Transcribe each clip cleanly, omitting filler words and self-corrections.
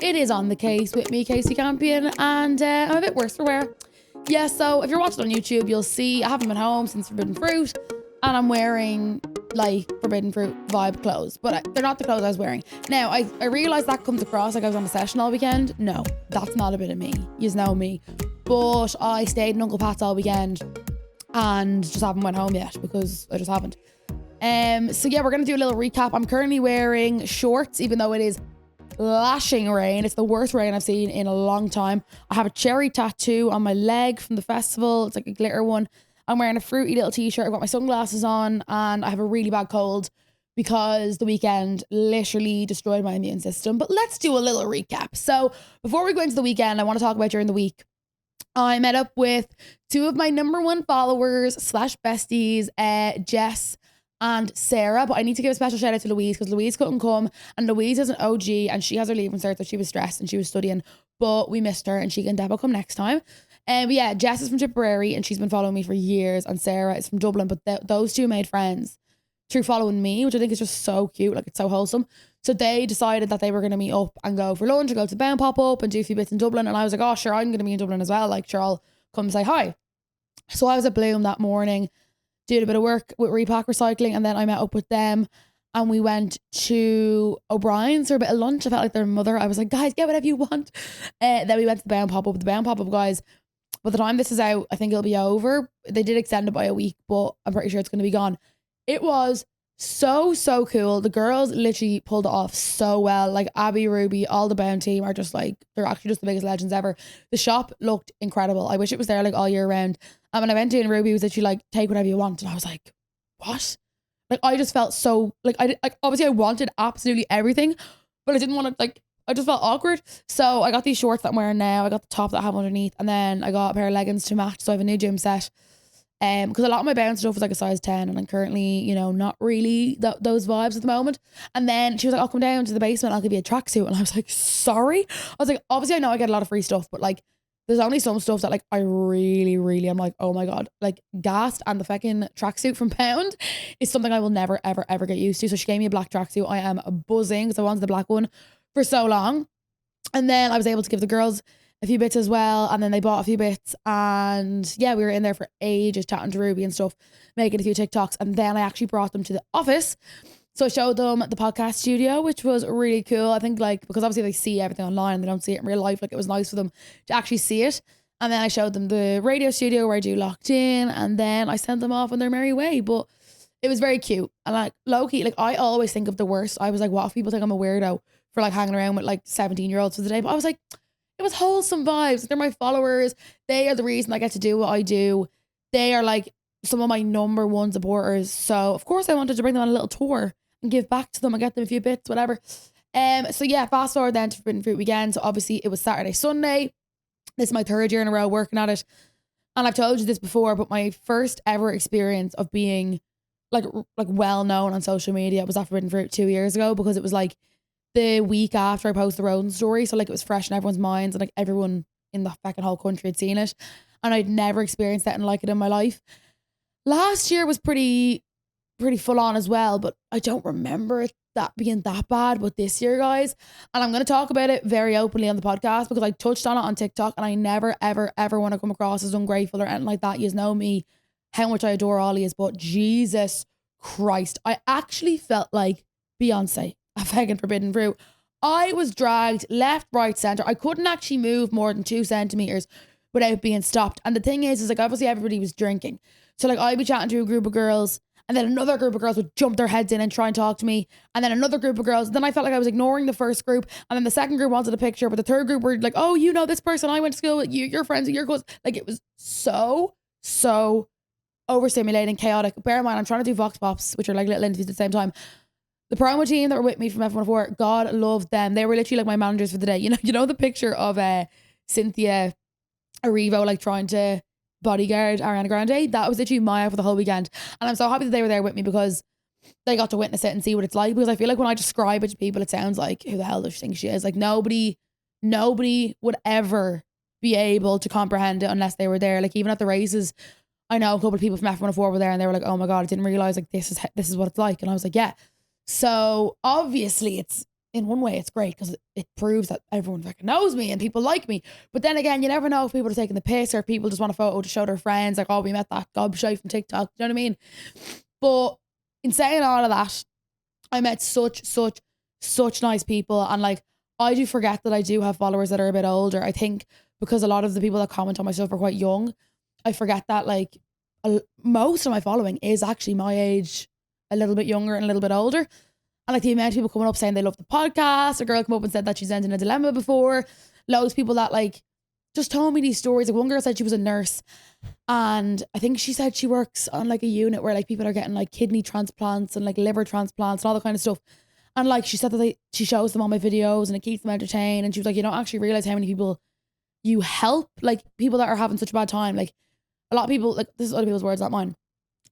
It is on the case with me, Kasey Campion, and I'm a bit worse for wear. Yeah, so if you're watching on YouTube, you'll see I haven't been home since Forbidden Fruit, and I'm wearing like Forbidden Fruit vibe clothes, but they're not the clothes I was wearing. Now, I realised that comes across like I was on a session all weekend. No, that's not a bit of me. You know me. But I stayed in Uncle Pat's all weekend and just haven't went home yet because I just haven't. So yeah, we're going to do a little recap. I'm currently wearing shorts, even though it is lashing rain. It's the worst rain I've seen in a long time. I have a cherry tattoo on my leg from the festival. It's like a glitter one. I'm wearing a fruity little t-shirt. I've got my sunglasses on and I have a really bad cold because the weekend literally destroyed my immune system. But let's do a little recap. So before we go into the weekend, I want to talk about during the week. I met up with two of my #1 followers / besties, Jess and Sarah, but I need to give a special shout out to Louise because Louise couldn't come, and Louise is an OG and she has her leaving cert, so she was stressed and she was studying, but we missed her and she can definitely come next time. But yeah, Jess is from Tipperary and she's been following me for years, and Sarah is from Dublin, but those two made friends through following me, which I think is just so cute. Like, it's so wholesome. So they decided that they were going to meet up and go for lunch and go to the Bound Pop-Up and do a few bits in Dublin, and I was like, oh sure, I'm going to be in Dublin as well, like sure, I'll come say hi. So I was at Bloom that morning, did a bit of work with Repack Recycling, and then I met up with them and we went to O'Brien's for a bit of lunch. I felt like their mother. I was like, guys, get whatever you want. Then we went to the Bound Pop-Up. The Bound Pop-Up, guys, by the time this is out, I think it'll be over. They did extend it by a week, but I'm pretty sure it's going to be gone. It was so cool. The girls literally pulled it off so well. Like Abby, Ruby, all the Bound team are just like, they're actually just the biggest legends ever. The shop looked incredible. I wish it was there like all year round. And when I went in, Ruby was literally like, take whatever you want. And I was like, what? Like, I just felt so, like, obviously I wanted absolutely everything, but I didn't want to, like, I just felt awkward. So I got these shorts that I'm wearing now. I got the top that I have underneath, and then I got a pair of leggings to match. So I have a new gym set. Because a lot of my Bound stuff was like a size 10, and I'm currently, you know, not really those vibes at the moment. And then she was like, I'll come down to the basement, I'll give you a tracksuit. And I was like, sorry? I was like, obviously I know I get a lot of free stuff, but like, there's only some stuff that like I really am like, oh my God, like gassed. And the fucking tracksuit from Pound is something I will never ever get used to. So she gave me a black tracksuit. I am buzzing because I wanted the black one for so long. And then I was able to give the girls a few bits as well, and then they bought a few bits, and yeah, we were in there for ages chatting to Ruby and stuff, making a few TikToks, and then I actually brought them to the office. So I showed them the podcast studio, which was really cool. I think like, because obviously they see everything online and they don't see it in real life, like it was nice for them to actually see it. And then I showed them the radio studio where I do Locked In, and then I sent them off on their merry way. But it was very cute. And like low-key, like I always think of the worst. I was like, what if people think I'm a weirdo for like hanging around with like 17-year-olds for the day? But I was like, it was wholesome vibes. They're my followers. They are the reason I get to do what I do. They are like some of my #1 supporters. So of course I wanted to bring them on a little tour and give back to them and get them a few bits, whatever. So yeah, fast forward then to Forbidden Fruit weekend. So obviously it was Saturday, Sunday. This is my 3rd year in a row working at it. And I've told you this before, but my first ever experience of being like well known on social media was at Forbidden Fruit 2 years ago, because it was like the week after I posted the Rosen story. So like it was fresh in everyone's minds, and like everyone in the fucking whole country had seen it. And I'd never experienced anything like it in my life. Last year was pretty full on as well, but I don't remember it that being that bad. But this year, guys, and I'm going to talk about it very openly on the podcast because I touched on it on TikTok, and I never, ever want to come across as ungrateful or anything like that. You know me, how much I adore Ollie's, but Jesus Christ, I actually felt like Beyonce a fucking Forbidden Fruit. I was dragged left, right, centre. I couldn't actually move more than 2 centimetres without being stopped. And the thing is like obviously everybody was drinking. So like I'd be chatting to a group of girls, and then another group of girls would jump their heads in and try and talk to me. And then another group of girls. Then I felt like I was ignoring the first group. And then the second group wanted a picture, but the third group were like, oh, you know this person, I went to school with you, your friends with your cousins. Like it was so overstimulating, chaotic. Bear in mind, I'm trying to do Vox Pops, which are like little interviews at the same time. The promo team that were with me from F104, God loved them. They were literally like my managers for the day. You know the picture of Cynthia Erivo like trying to bodyguard Ariana Grande? That was literally my for the whole weekend. And I'm so happy that they were there with me because they got to witness it and see what it's like. Because I feel like when I describe it to people, it sounds like, who the hell does she think she is? Like nobody would ever be able to comprehend it unless they were there. Like even at the races, I know a couple of people from F104 were there and they were like, oh my God, I didn't realise like this is what it's like. And I was like, yeah. So obviously it's in one way it's great because it proves that everyone fucking knows me and people like me. But then again, you never know if people are taking the piss or if people just want a photo to show their friends, like, oh, we met that gobshite from TikTok. You know what I mean? But in saying all of that, I met such nice people. And like, I do forget that I do have followers that are a bit older. I think because a lot of the people that comment on my stuff are quite young, I forget that like most of my following is actually my age, a little bit younger and a little bit older. And like the amount of people coming up saying they love the podcast. A girl came up and said that she's ended in a dilemma before. Loads of people that like just told me these stories. Like one girl said she was a nurse and I think she said she works on like a unit where like people are getting like kidney transplants and like liver transplants and all that kind of stuff. And like she said that she shows them on my videos and it keeps them entertained. And she was like, you don't actually realize how many people you help, like people that are having such a bad time. Like a lot of people, like this is other people's words, not mine,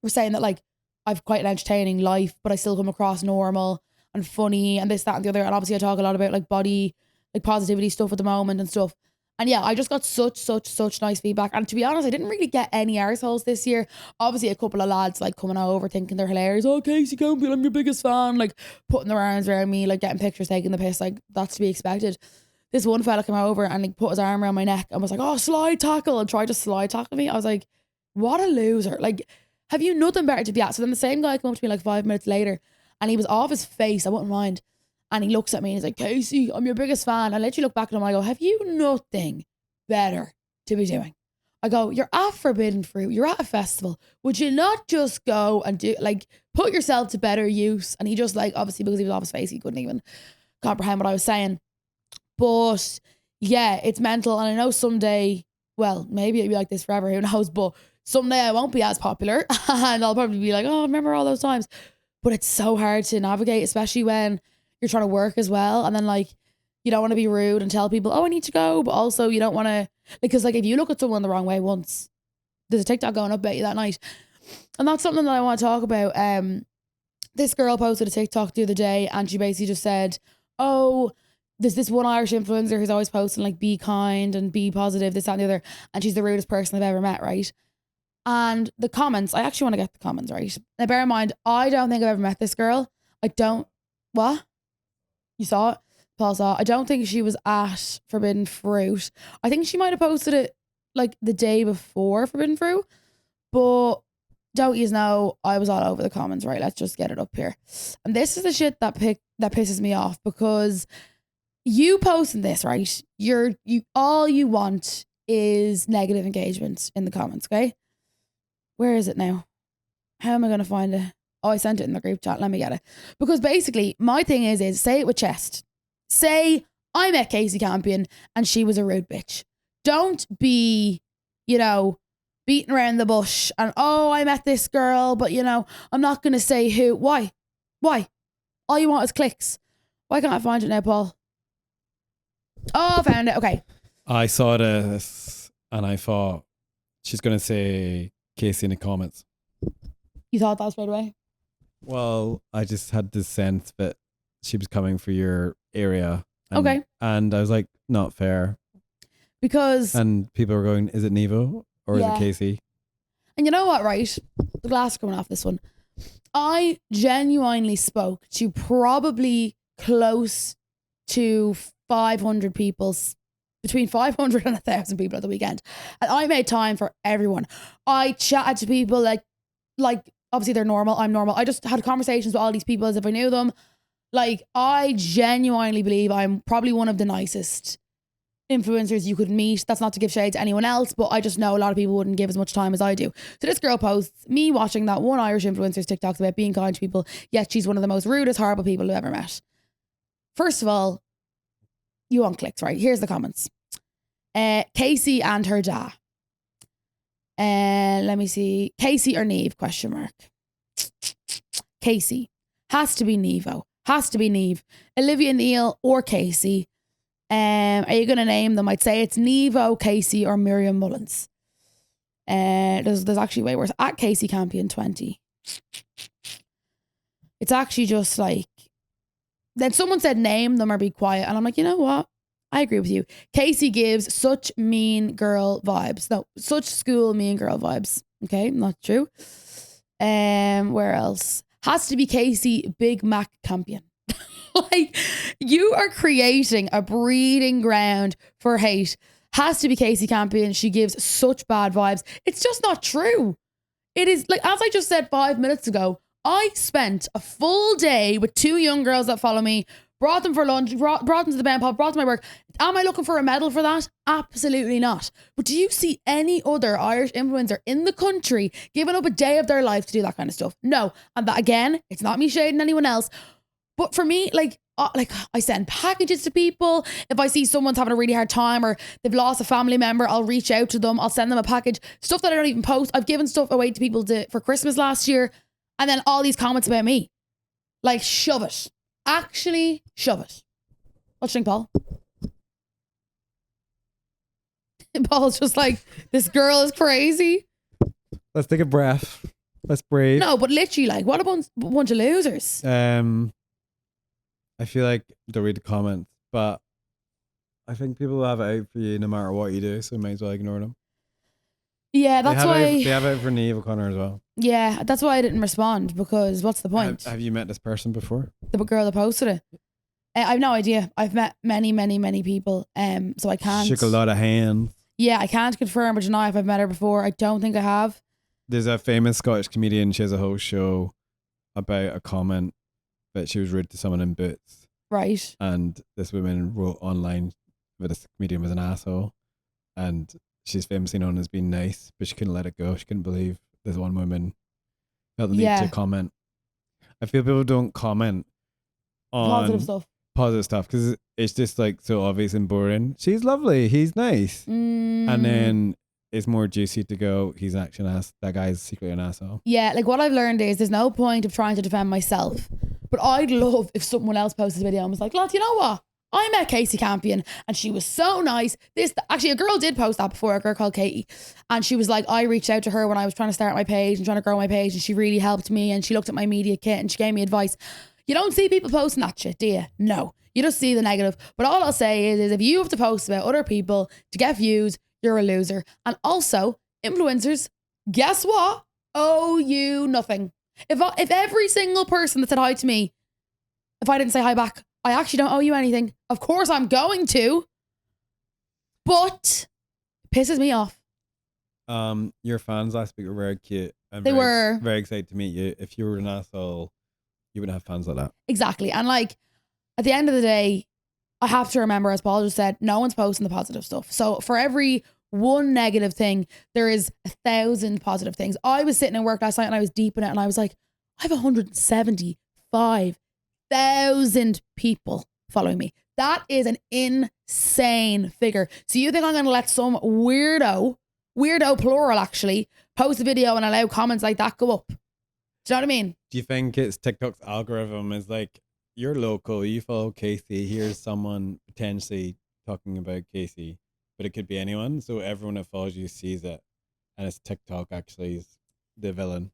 were saying that like I've quite an entertaining life, but I still come across normal and funny and this, that and the other. And obviously I talk a lot about like body, like positivity stuff at the moment and stuff. And yeah, I just got such nice feedback. And to be honest, I didn't really get any arseholes this year. Obviously a couple of lads like coming over thinking they're hilarious. Oh, Kasey Campion, I'm your biggest fan. Like putting their arms around me, like getting pictures, taking the piss. Like that's to be expected. This one fella came over and like put his arm around my neck and was like, oh, slide tackle, and tried to slide tackle me. I was like, what a loser. Like, have you nothing better to be at? So then the same guy came up to me like 5 minutes later and he was off his face, I wouldn't mind. And he looks at me and he's like, Kasey, I'm your biggest fan. I literally look back at him and I go, have you nothing better to be doing? I go, you're at Forbidden Fruit, you're at a festival. Would you not just go and do, like, put yourself to better use? And he just like, obviously because he was off his face, he couldn't even comprehend what I was saying. But yeah, it's mental. And I know someday, well, maybe it'll be like this forever, who knows, but someday I won't be as popular and I'll probably be like, oh, remember all those times. But it's so hard to navigate, especially when you're trying to work as well. And then like, you don't want to be rude and tell people, oh, I need to go. But also you don't want to, because like if you look at someone the wrong way once, there's a TikTok going up about you that night. And that's something that I want to talk about. This girl posted a TikTok the other day and she basically just said, oh, there's this one Irish influencer who's always posting like be kind and be positive, this, that and the other. And she's the rudest person I've ever met, right? And the comments, I actually want to get the comments, right? Now bear in mind, I don't think I've ever met this girl. I don't, what? You saw it? Paul saw it. I don't think she was at Forbidden Fruit. I think she might have posted it like the day before Forbidden Fruit. But don't you know, I was all over the comments, right? Let's just get it up here. And this is the shit that pisses me off because you posting this, right? You all you want is negative engagement in the comments, okay? Where is it now? How am I going to find it? Oh, I sent it in the group chat. Let me get it. Because basically, my thing is say it with chest. Say, I met Kasey Campion and she was a rude bitch. Don't be, you know, beating around the bush and, oh, I met this girl, but, you know, I'm not going to say who. Why? All you want is clicks. Why can't I find it now, Paul? Oh, I found it. Okay. I saw this and I thought she's going to say Kasey in the comments. You thought that straight away? Well, I just had this sense that she was coming for your area. Okay. And I was like, not fair. Because... And people were going, is it Nevo or is it Kasey? And you know what, right? The glass coming off this one. I genuinely spoke to probably close to 500 people, between 500 and 1,000 people at the weekend. And I made time for everyone. I chatted to people like obviously they're normal, I'm normal. I just had conversations with all these people as if I knew them. Like, I genuinely believe I'm probably one of the nicest influencers you could meet. That's not to give shade to anyone else, but I just know a lot of people wouldn't give as much time as I do. So this girl posts me watching that one Irish influencer's TikToks about being kind to people, yet she's one of the most rudest, horrible people I've ever met. First of all, you want clicks, right? Here's the comments. Kasey and her dad. Let me see. Kasey or Neve? Question mark. Kasey. Has to be Nevo. Has to be Neve. Olivia Neal or Kasey. Are you going to name them? I'd say it's Nevo, Kasey, or Miriam Mullins. There's actually way worse. At Kasey Campion 20. It's actually just like... Then someone said name them or be quiet. And I'm like, you know what? I agree with you. Kasey gives such mean girl vibes. No, such school mean girl vibes. Okay, not true. Where else? Has to be Kasey, Big Mac Campion. Like, you are creating a breeding ground for hate. Has to be Kasey Campion. She gives such bad vibes. It's just not true. It is, like, as I just said 5 minutes ago, I spent a full day with 2 young girls that follow me, brought them for lunch, brought them to the Ben Pub, brought them to my work. Am I looking for a medal for that? Absolutely not. But do you see any other Irish influencer in the country giving up a day of their life to do that kind of stuff? No. And that, again, it's not me shading anyone else. But for me, like I send packages to people. If I see someone's having a really hard time or they've lost a family member, I'll reach out to them. I'll send them a package. Stuff that I don't even post. I've given stuff away to people for Christmas last year. And then all these comments about me. Like, shove it. Actually, shove it. What do you think, Paul? Paul's just like, this girl is crazy. Let's take a breath. Let's breathe. No, but literally, like, what a bunch of losers. I feel like don't read the comments, but I think people will have it out for you no matter what you do, so you might as well ignore them. Yeah, that's why they have it for Niamh O'Connor as well. Yeah, that's why I didn't respond, because what's the point? Have you met this person before? The girl that posted it. I have no idea. I've met many, many, many people, so I can't. Shook a lot of hands. Yeah, I can't confirm or deny if I've met her before. I don't think I have. There's a famous Scottish comedian. She has a whole show about a comment that she was rude to someone in Boots. Right. And this woman wrote online that this comedian was an asshole, and she's famously known as being nice, but she couldn't let it go. She couldn't believe this one woman felt the need to comment. I feel people don't comment on positive stuff because it's just like so obvious and boring. She's lovely. He's nice. And then it's more juicy to go, he's actually an ass. That guy's secretly an asshole. Yeah, like what I've learned is there's no point of trying to defend myself. But I'd love if someone else posted a video and was like, lad, you know what? I met Kasey Campion and she was so nice. Actually, a girl did post that before, a girl called Katie. And she was like, I reached out to her when I was trying to start my page and trying to grow my page, and she really helped me, and she looked at my media kit and she gave me advice. You don't see people posting that shit, do you? No. You just see the negative. But all I'll say is if you have to post about other people to get views, you're a loser. And also, influencers, guess what? Owe you nothing. If every single person that said hi to me, if I didn't say hi back, I actually don't owe you anything. Of course I'm going to. But it pisses me off. Your fans last week were very cute. And they were very excited to meet you. If you were an asshole, you wouldn't have fans like that. Exactly. And like, at the end of the day, I have to remember, as Paul just said, no one's posting the positive stuff. So for every one negative thing, there is 1,000 positive things. I was sitting at work last night and I was deep in it and I was like, I have 175,000 people following me. That is an insane figure. So you think I'm going to let some weirdo plural actually, post a video and allow comments like that go up? Do you know what I mean? Do you think it's TikTok's algorithm is like, you're local, you follow Kasey, here's someone potentially talking about Kasey, but it could be anyone, so everyone that follows you sees it, and it's TikTok actually is the villain.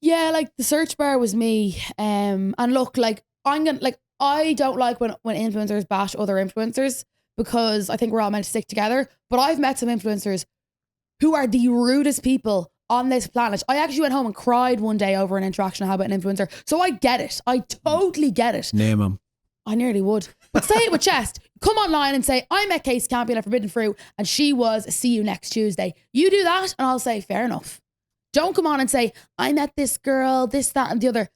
Yeah, like the search bar was me, and look, like I don't like when influencers bash other influencers, because I think we're all meant to stick together. But I've met some influencers who are the rudest people on this planet. I actually went home and cried one day over an interaction I had with an influencer. So I get it. I totally get it. Name them. I nearly would. But say it with chest. Come online and say, I met Kasey Campion at Forbidden Fruit and she was see you next Tuesday. You do that and I'll say, fair enough. Don't come on and say, I met this girl, this, that and the other.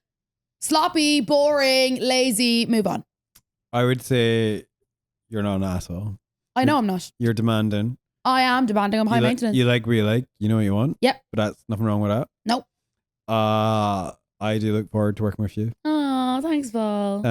Sloppy, boring, lazy, move on. I would say you're not an asshole. I know I'm not. You're demanding. I am demanding. I'm high maintenance. You like what you like. You know what you want. Yep. But that's nothing wrong with that. Nope. I do look forward to working with you. Oh, thanks, Paul.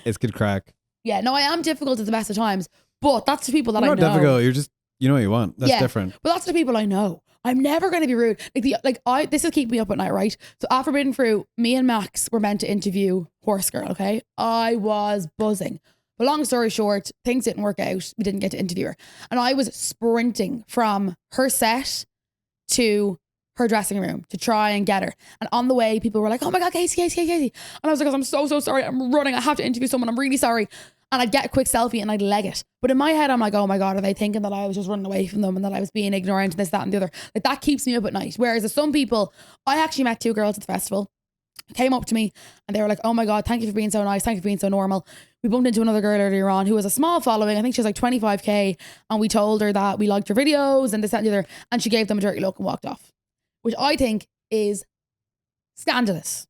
It's good crack. Yeah, no, I am difficult at the best of times, but that's the people that I know. Not difficult. You're just, you know what you want. That's different. But that's the people I know. I'm never going to be rude. This is keeping me up at night, right? So after Forbidden Fruit, me and Max were meant to interview Horse Girl, okay? I was buzzing. But long story short, things didn't work out. We didn't get to interview her. And I was sprinting from her set to her dressing room to try and get her. And on the way, people were like, oh my God, Kasey. And I was like, I'm so sorry. I'm running. I have to interview someone. I'm really sorry. And I'd get a quick selfie and I'd leg it. But in my head, I'm like, oh my God, are they thinking that I was just running away from them and that I was being ignorant and this, that and the other? Like that keeps me up at night. Whereas some people, I actually met 2 girls at the festival. came up to me and they were like, oh my God, thank you for being so nice. Thank you for being so normal. We bumped into another girl earlier on who has a small following. I think she has like 25k. And we told her that we liked her videos and this, that, and the other. And she gave them a dirty look and walked off, which I think is scandalous.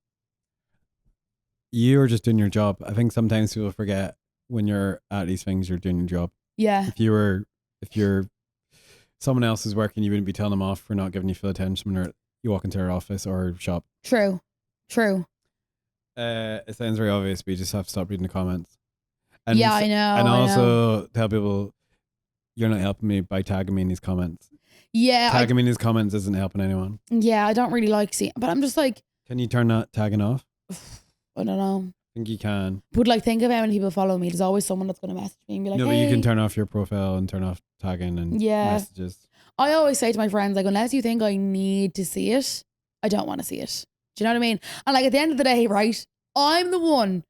You're just doing your job. I think sometimes people forget when you're at these things, you're doing your job. Yeah. If you're someone else is working, you wouldn't be telling them off for not giving you full attention when you walk into their office or shop. True. It sounds very obvious, but you just have to stop reading the comments. And yeah, I know. And also tell people you're not helping me by tagging me in these comments. Yeah. Tagging me in these comments isn't helping anyone. Yeah, I don't really like seeing, but I'm just like. Can you turn that tagging off? I don't know. I think you can. But like, think of how many people follow me. There's always someone that's going to message me and be like, no, hey. but you can turn off your profile and turn off tagging and messages. I always say to my friends, like, unless you think I need to see it, I don't want to see it. Do you know what I mean? And like, at the end of the day, right, I'm the one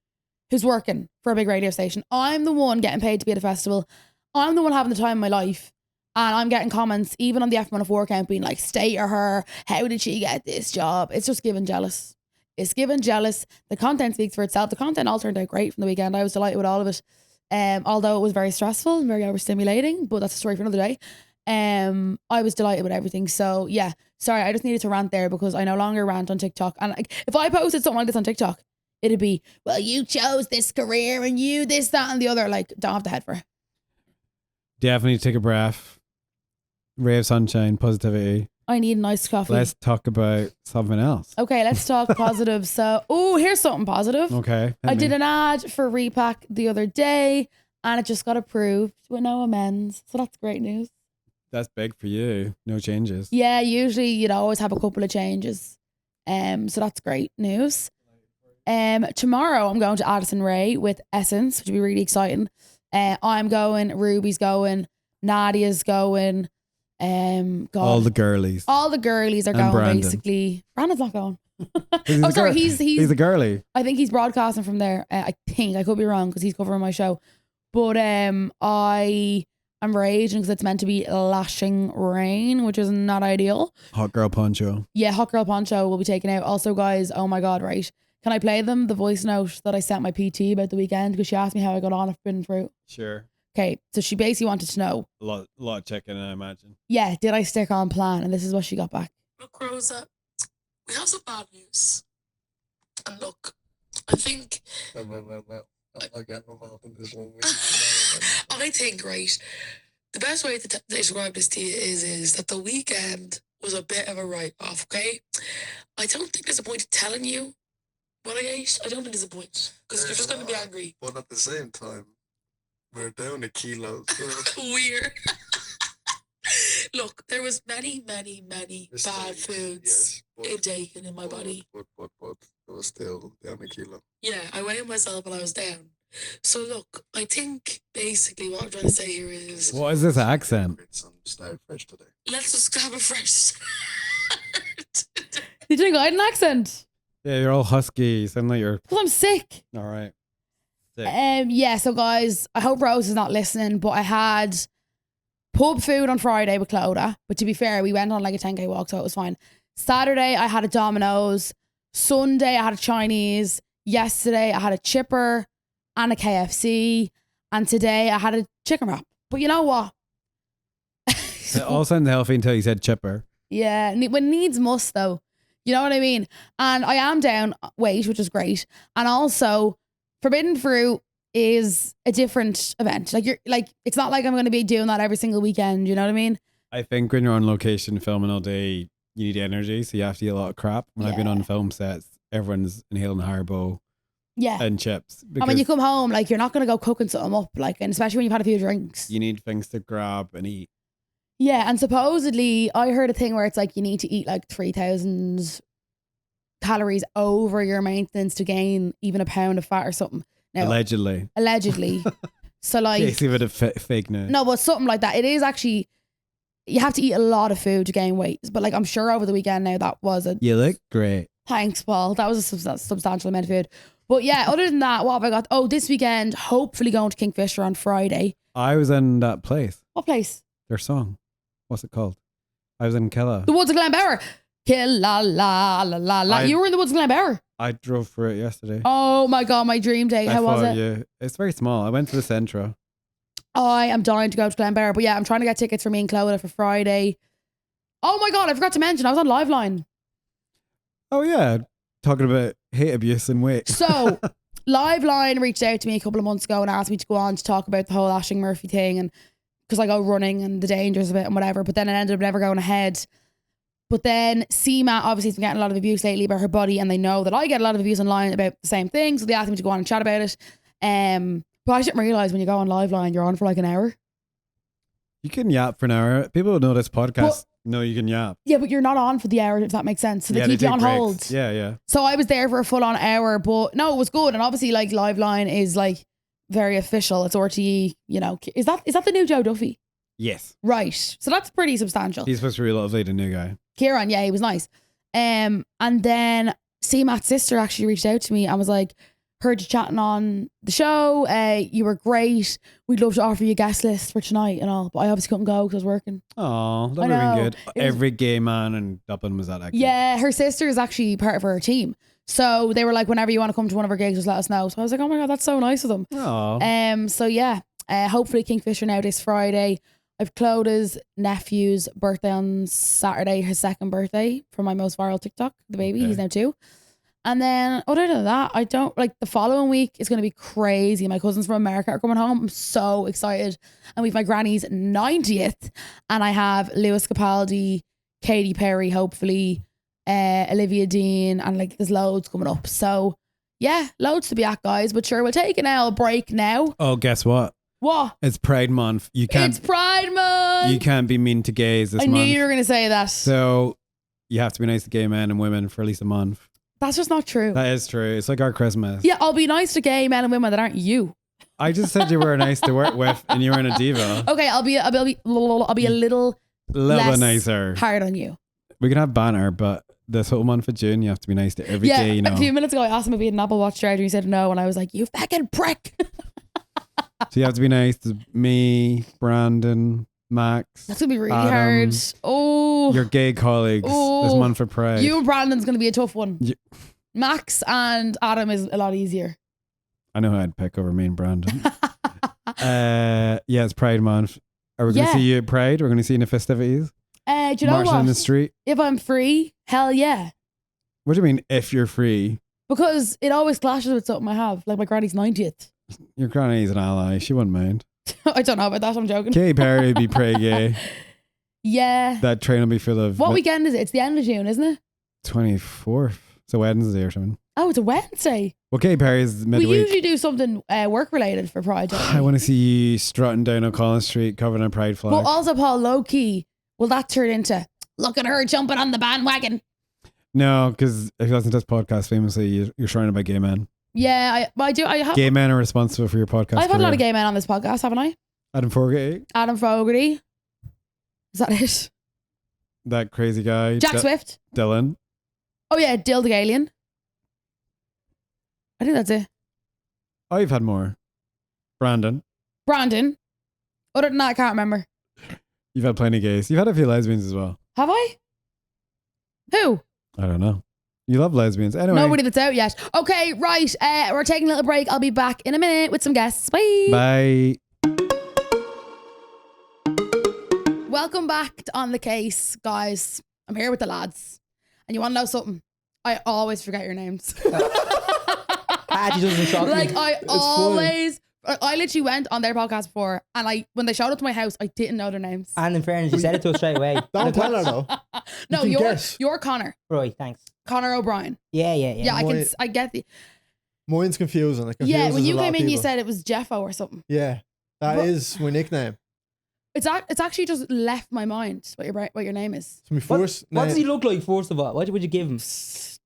who's working for a big radio station. I'm the one getting paid to be at a festival. I'm the one having the time of my life. And I'm getting comments, even on the F104 account, being like, stay or her. How did she get this job? It's just giving jealous. It's giving jealous. The content speaks for itself. The content all turned out great from the weekend. I was delighted with all of it. Although it was very stressful and very overstimulating, but that's a story for another day. I was delighted with everything. So yeah, sorry, I just needed to rant there because I no longer rant on TikTok. And like, if I posted something like this on TikTok, it'd be, well, you chose this career and you this, that, and the other. Like, don't have to head for it. Definitely take a breath. Ray of sunshine, positivity. I need a nice coffee. Let's talk about something else. Okay, let's talk positive. So, here's something positive. Okay. I did an ad for Repack the other day and it just got approved with no amends. So that's great news. That's big for you. No changes. Yeah, usually you'd always have a couple of changes. So that's great news. Tomorrow I'm going to Addison Rae with Essence, which will be really exciting. I'm going, Ruby's going, Nadia's going. God. All the girlies are going. Brandon. Basically. Brandon's not going. He's a girly. I think he's broadcasting from there. I could be wrong because he's covering my show. But I am raging because it's meant to be lashing rain, which is not ideal. Hot girl poncho. Yeah, hot girl poncho will be taken out. Also, guys, oh my God, right? Can I play them the voice note that I sent my PT about the weekend because she asked me how I got on at Forbidden Fruit? Sure. Okay, so she basically wanted to know. A lot of chicken, I imagine. Yeah, did I stick on plan? And this is what she got back. Look, Rosa, we have some bad news. And look, I think... Well, I'm not getting involved in this one. I think, right, the best way to describe this to you is that the weekend was a bit of a write-off, okay? I don't think there's a point in telling you what I ate. I don't think there's a point, because you're just going to be angry. But at the same time, we're down a kilo. So. Weird. Look, there was many bad foods intaken in my body. But it was still down a kilo. Yeah, I weighed myself and I was down. So look, I think basically what I'm trying to say here is... What is this accent? Start fresh today. Let's just have a fresh start. You think I had an accent? Yeah, you're all husky. You sound like you're... Because I'm sick. All right. Yeah, so guys, I hope Rose is not listening, but I had pub food on Friday with Clodagh. But to be fair, we went on like a 10k walk, so it was fine. Saturday, I had a Domino's. Sunday, I had a Chinese. Yesterday, I had a chipper and a KFC. And today, I had a chicken wrap. But you know what? It all sounded healthy until you said chipper. Yeah, when needs must though. You know what I mean? And I am down weight, which is great. And also... Forbidden Fruit is a different event. It's not like I'm going to be doing that every single weekend. You know what I mean? I think when you're on location filming all day, you need energy, so you have to eat a lot of crap. When I've been on film sets, everyone's inhaling Haribo, and chips. And when you come home, like you're not going to go cooking something up, and especially when you've had a few drinks. You need things to grab and eat. Yeah, and supposedly I heard a thing where it's like you need to eat like 3,000 calories over your maintenance to gain even a pound of fat or something. Now, allegedly. So like, Kasey with a fake news. No, but something like that. It is actually, you have to eat a lot of food to gain weight. But like, I'm sure over the weekend now that was a... You look great. Thanks, Paul. That was a substantial amount of food. But yeah, other than that, what have I got? Oh, this weekend, hopefully going to Kingfisher on Friday. I was in that place. What place? Their song. What's it called? I was in Killa. The Woods of Glenbower. Killa la la la la. You were in the Woods of Glenbower. I drove for it yesterday. Oh my God, my dream date. How was it? Yeah, it's very small. I went to the Centra. I am dying to go to Glenbear, but yeah, I'm trying to get tickets for me and Clodagh for Friday. Oh my God, I forgot to mention, I was on Liveline. Oh yeah, talking about hate abuse and weight. So, Liveline reached out to me a couple of months ago and asked me to go on to talk about the whole Ashling Murphy thing, and because I go running and the dangers of it and whatever, but then it ended up never going ahead. But then Seema obviously has been getting a lot of abuse lately about her body, and they know that I get a lot of abuse online about the same thing, so they asked me to go on and chat about it. But I didn't realise when you go on Liveline, you're on for like an hour. You can yap for an hour. People who know this podcast know you can yap. Yeah, but you're not on for the hour, if that makes sense. So they keep you on hold. Yeah. So I was there for a full on hour, but no, it was good. And obviously, like, Liveline is like very official. It's RTE, you know. Is that the new Joe Duffy? Yes. Right. So that's pretty substantial. He's supposed to be lovely, the new guy. Kieran, yeah, he was nice. And then Seema's sister actually reached out to me and was like, heard you chatting on the show. You were great. We'd love to offer you a guest list for tonight and all. But I obviously couldn't go because I was working. Oh, that would have been good. Every gay man in Dublin was at that gig. Yeah, her sister is actually part of her team. So they were like, whenever you want to come to one of our gigs, just let us know. So I was like, oh my God, that's so nice of them. Oh. So yeah, hopefully Kingfisher now this Friday. I've Clodagh's nephew's birthday on Saturday, his second birthday for my most viral TikTok, the baby. Okay. He's now 2. And then other than that, I don't like the following week is going to be crazy. My cousins from America are coming home. I'm so excited. And we've my granny's 90th. And I have Lewis Capaldi, Katy Perry, hopefully, Olivia Dean, and like there's loads coming up. So yeah, loads to be at, guys. But sure, we'll take an L break now. Oh, guess what? What? It's Pride Month. It's Pride Month. You can't be mean to gays this month. I knew you were going to say that. So you have to be nice to gay men and women for at least a month. That's just not true. That is true. It's like our Christmas. Yeah, I'll be nice to gay men and women that aren't you. I just said you were nice to work with and you weren't a diva. Okay, I'll be a little bit nicer. Hard on you. We can have banter, but this whole month of June, you have to be nice to every gay you know. A few minutes ago, I asked him if he had an Apple Watch charger. He said no, and I was like, you fucking prick. So you have to be nice to me, Brandon, Max. That's going to be really Adam, hard. Oh. your gay colleagues this month for Pride. You and Brandon's going to be a tough one. Max and Adam is a lot easier. I know who I'd pick over me and Brandon. Yeah, it's Pride Month. Are we going to see you at Pride? We're going to see you in the festivities? Do you know Marching what? in the street? If I'm free, hell yeah. What do you mean, if you're free? Because it always clashes with something I have, like my granny's 90th. Your granny's an ally. She wouldn't mind. I don't know about that. I'm joking. Katy Perry would be pretty gay. Yeah. That train will be full of... What weekend is it? It's the end of June, isn't it? 24th. It's a Wednesday or something. Oh, it's a Wednesday. Well, Katy Perry's midweek. We usually do something work-related for Pride. I want to see you strutting down O'Connell Street covered in a Pride flag. But also, Paul, low-key, will that turn into, look at her jumping on the bandwagon? No, because if you listen to this podcast, famously, you're surrounded by gay men. Yeah, I do. I have. Gay men are responsible for your podcast. I've had a lot of gay men on this podcast, haven't I? Adam Fogarty. Is that it? That crazy guy. Jack Swift. Dylan. Oh yeah, Dill the Alien. I think that's it. Oh, you've had more. Brandon. Other than that, I can't remember. You've had plenty of gays. You've had a few lesbians as well. Have I? Who? I don't know. You love lesbians. Anyway. Nobody that's out yet. Okay, right. We're taking a little break. I'll be back in a minute with some guests. Bye. Bye. Welcome back to On the Case, guys. I'm here with the lads. And you want to know something? I always forget your names. Patty doesn't shock like, me. I literally went on their podcast before, and when they showed up to my house, I didn't know their names. And in fairness, you said it to us straight away. Don't tell her though. No, you're Connor. Right, thanks. Connor O'Brien. Yeah. Yeah, I get the. Mine's confusing. Yeah, when you came in, you said it was Jeffo or something. Yeah, that is my nickname. It's actually just left my mind what your name is. It's my first name. What does he look like, first of all? What would you give him?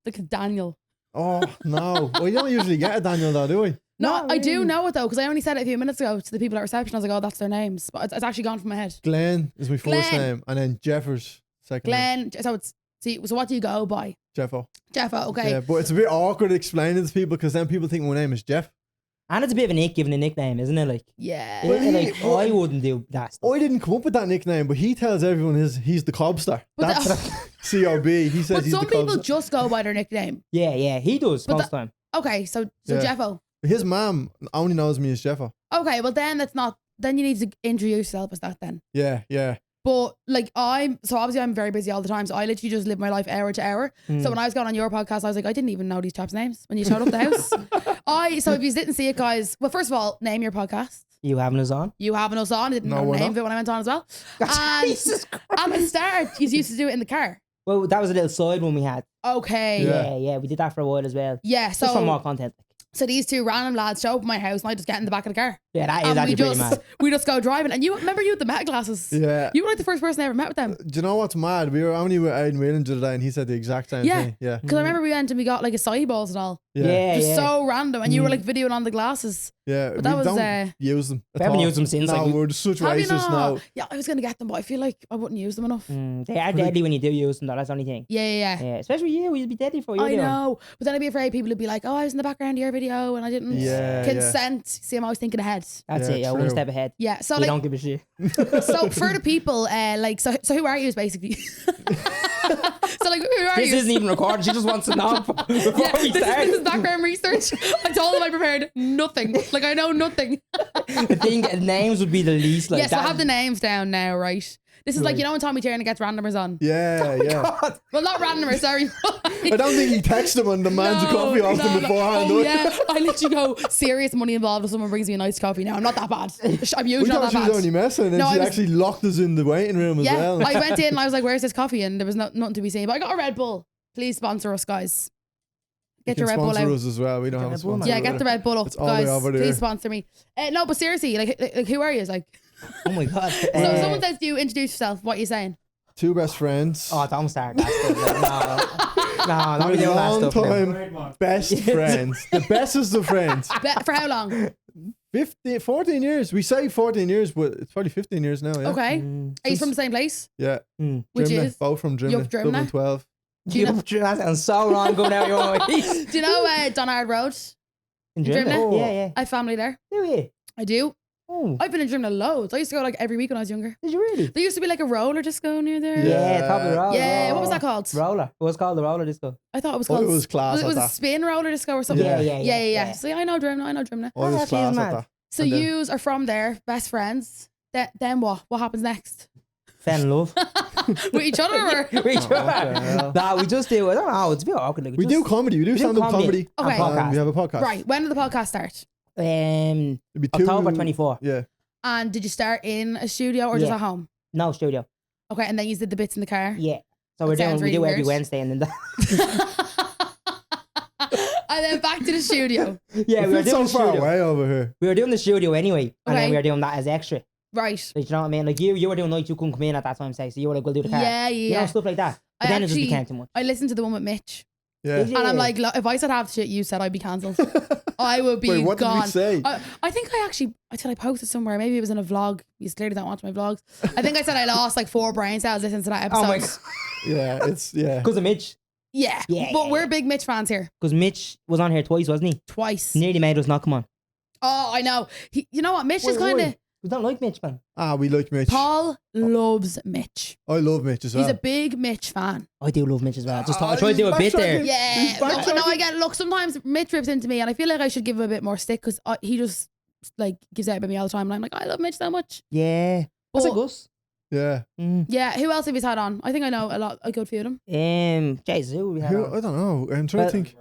Like Daniel. Oh, no. We don't usually get a Daniel though, do we? No, I do know it though, because I only said it a few minutes ago to the people at reception. I was like, oh, that's their names. But it's actually gone from my head. Glenn is my first name, and then Jeffers second name. Glenn. So what do you go by? Jeffo. Jeffo, okay. Yeah, but it's a bit awkward explaining to people because then people think my name is Jeff. And it's a bit of a nick giving a nickname, isn't it? Like, Yeah. Well, like I wouldn't do that stuff. I didn't come up with that nickname, but he tells everyone he's the Cobster. But That's COB. He says But he's some the people Cobster. just go by their nickname. Yeah, he does But most of the time. Okay, so Yeah. Jeffo. His mom only knows me as Jeffo. Okay, well then that's not. Then you need to introduce yourself as that then. Yeah. But like obviously I'm very busy all the time, so I literally just live my life hour to hour. So when I was going on your podcast, I was like, I didn't even know these chaps' names when you showed up at the house. So if you didn't see it, guys, well, first of all, name your podcast. You having us on? You Havin Us On. I didn't No, know the we're name not. of it when I went on as well. And Jesus Christ. at the start, you used to do it in the car. Well, that was a little side one we had. Okay. Yeah. Yeah, we did that for a while as well. Yeah. Just for more So content. these two random lads show up at my house, and I just get in the back of the car. Yeah, that is And actually pretty mad. we just go driving. And you remember you with the meta glasses? Yeah. You were like the first person I ever met with them. Do you know what's mad? We were only out in Wheeling the other day and he said the exact same Yeah. thing. Yeah. Because I remember we went and we got like acai balls and all. Yeah, Just yeah. so random. And you were like videoing on the glasses. Yeah. But that we was, don't use them. We haven't used them since, No, like, we're just such Have you racists not? now. Yeah, I was going to get them, but I feel like I wouldn't use them enough. They are deadly when you do use them, though. That's the only thing. Yeah. Yeah, especially you. You'd be deadly for you. I know. But then I'd be afraid people would be like, oh, I was in the background of your video and I didn't Yeah, consent. See, I'm always thinking ahead. That's Yeah, it. Yeah, one true. step ahead. Yeah. So You like, don't give a shit. so for the people, so who are you basically? So like, who are This you? isn't even recorded. She just wants to know before Yeah, we this start. is background research. I told them I prepared nothing. Like I know nothing. The thing, names would be the least. Like Yes, I that. have the names down now, right? This is like, you know when Tommy Tiernan gets randomers on? Yeah, yeah. Well, not randomers, sorry. I don't think he texted him and demands a coffee off them beforehand. Oh, yeah. I literally go, serious money involved if someone brings me a nice coffee. No, I'm not that bad. I'm We usually not thought that she was bad. only messing and then No, I she was- actually locked us in the waiting room as Yeah, well. I went in and I was like, where's this coffee? And there was nothing to be seen. But I got a Red Bull. Please sponsor us, guys. Get You your can Red Bull sponsor out. us as well. We don't have a Red Bull, man. sponsor. Yeah, get the Red Bull up, It's all the way guys. over there. Please sponsor me. No, but seriously, like who are you? Like, Oh my god. so if someone says to you, introduce yourself, what are you saying? Two best friends. Oh, don't start that stuff. No, don't be doing that Long stuff. now. time best friends. The bestest of friends. For how long? 14 years. We say 14 years, but it's probably 15 years now. Yeah. Okay. Mm. Are you from the same place? Yeah. Which Drimnah, is? both from Drimnah. You're from Dublin Drimnah? 12. Do you know- That sounds so wrong going out your way. Do you know Donard Road? In Drimnah? Drimnah? Yeah, yeah. I have family there. Do you? I do. Oh, I've been in Drimnah loads. I used to go like every week when I was younger. did you really? There used to be like a roller disco near there. Yeah, top of the roller. Yeah, what was that called? Roller. It was called the roller disco. I thought it was Oh, called. it was class It at was a that. spin roller disco or something. Yeah. Yeah. So I know Drimnah. I was that class actually at is mad. that. So And then- yous are from there, best friends. Then what? What happens next? Fell in love. With each other or? We Okay, well. Nah, we just do. I don't know. It's a bit awkward. Like, We do comedy. We do do stand-up comedy. and Okay. podcast. And we have a podcast. Right. When did the podcast start? It'd be two- October 24. Yeah. And did you start in a studio or just Yeah. at home? No studio. Okay, and then you did the bits in the car. Yeah. So That sounds we do really every weird. Wednesday and then that. And then back to the studio. Yeah, I we were feel doing so the far studio. away over here. We were doing the studio anyway, and Okay. then we were doing that as extra. Right. Like, you know what I mean? Like you were doing nights, you couldn't come in at that time, say. So you were like, we'll do the car. Yeah, You yeah. know, stuff like that. But I then it just actually- became too much. I listened to the one with Mitch. Yeah. Did you? And I'm like, if I said half the shit you said, I'd be cancelled. I would be Wait, what gone. did we say? I think I posted somewhere. Maybe it was in a vlog. You clearly don't watch my vlogs. I think I said I lost like 4 brain cells listening to that episode. Oh my god. Yeah, it's, yeah. Because of Mitch. Yeah. Yeah, But yeah, we're yeah. big Mitch fans here. Because Mitch was on here twice, wasn't he? Twice. Nearly made us not come on. Oh, I know. You know what? Mitch is Wait, kind of. wait. We don't like Mitch, man. We like Mitch. Paul loves Mitch. I love Mitch as well. He's a big Mitch fan. I do love Mitch as well. I Ah, tried to do a bit he's there. backtracking. Yeah. He's No, backtracking. look, sometimes Mitch rips into me and I feel like I should give him a bit more stick because he just like gives out about me all the time. And I'm like, I love Mitch so much. Yeah. That's But- like us. Yeah. Yeah. Who else have you had on? I think I know a good few of them. Jesus, who we had Who, on? I don't know. I'm trying Well, to think.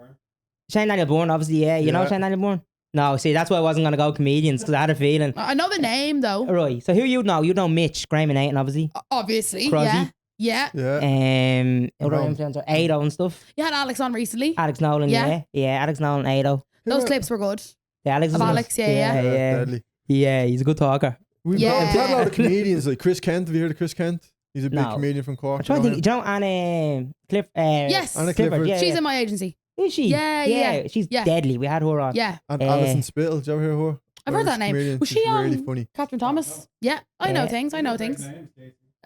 Shane Daniel Bourne, obviously, yeah. You know Yeah. Shane Daniel Bourne? No, see, that's why I wasn't going to go comedians, because I had a feeling. I know the name though. Right, so who you know? You know Mitch, Graham and Aiton, obviously. Obviously. Crosby. Yeah. Yeah. Other Wrong. influencer, Ado and stuff. You had Alex on recently. Alex Nolan, Yeah. yeah. Yeah, Alex Nolan, Ado. Those clips were good. Yeah, Alex Of is Alex, yeah. Deadly. Yeah, he's a good talker. We've Yeah. got a lot of comedians like Chris Kent. Have you heard of Chris Kent? He's a big No. comedian from Cork. I'm trying to You know think, do you know Anna Cliff? Yes. Anna Clifford, Clifford. yeah. She's yeah. in my agency. Is she? Yeah. She's Yeah. deadly. We had her on. Yeah. him? And Eh. Alison Spittle. Did you ever hear her? I've heard that name. Comedian. Was She's she on really funny. Catherine Thomas? Yeah. I know Yeah. things. I know things.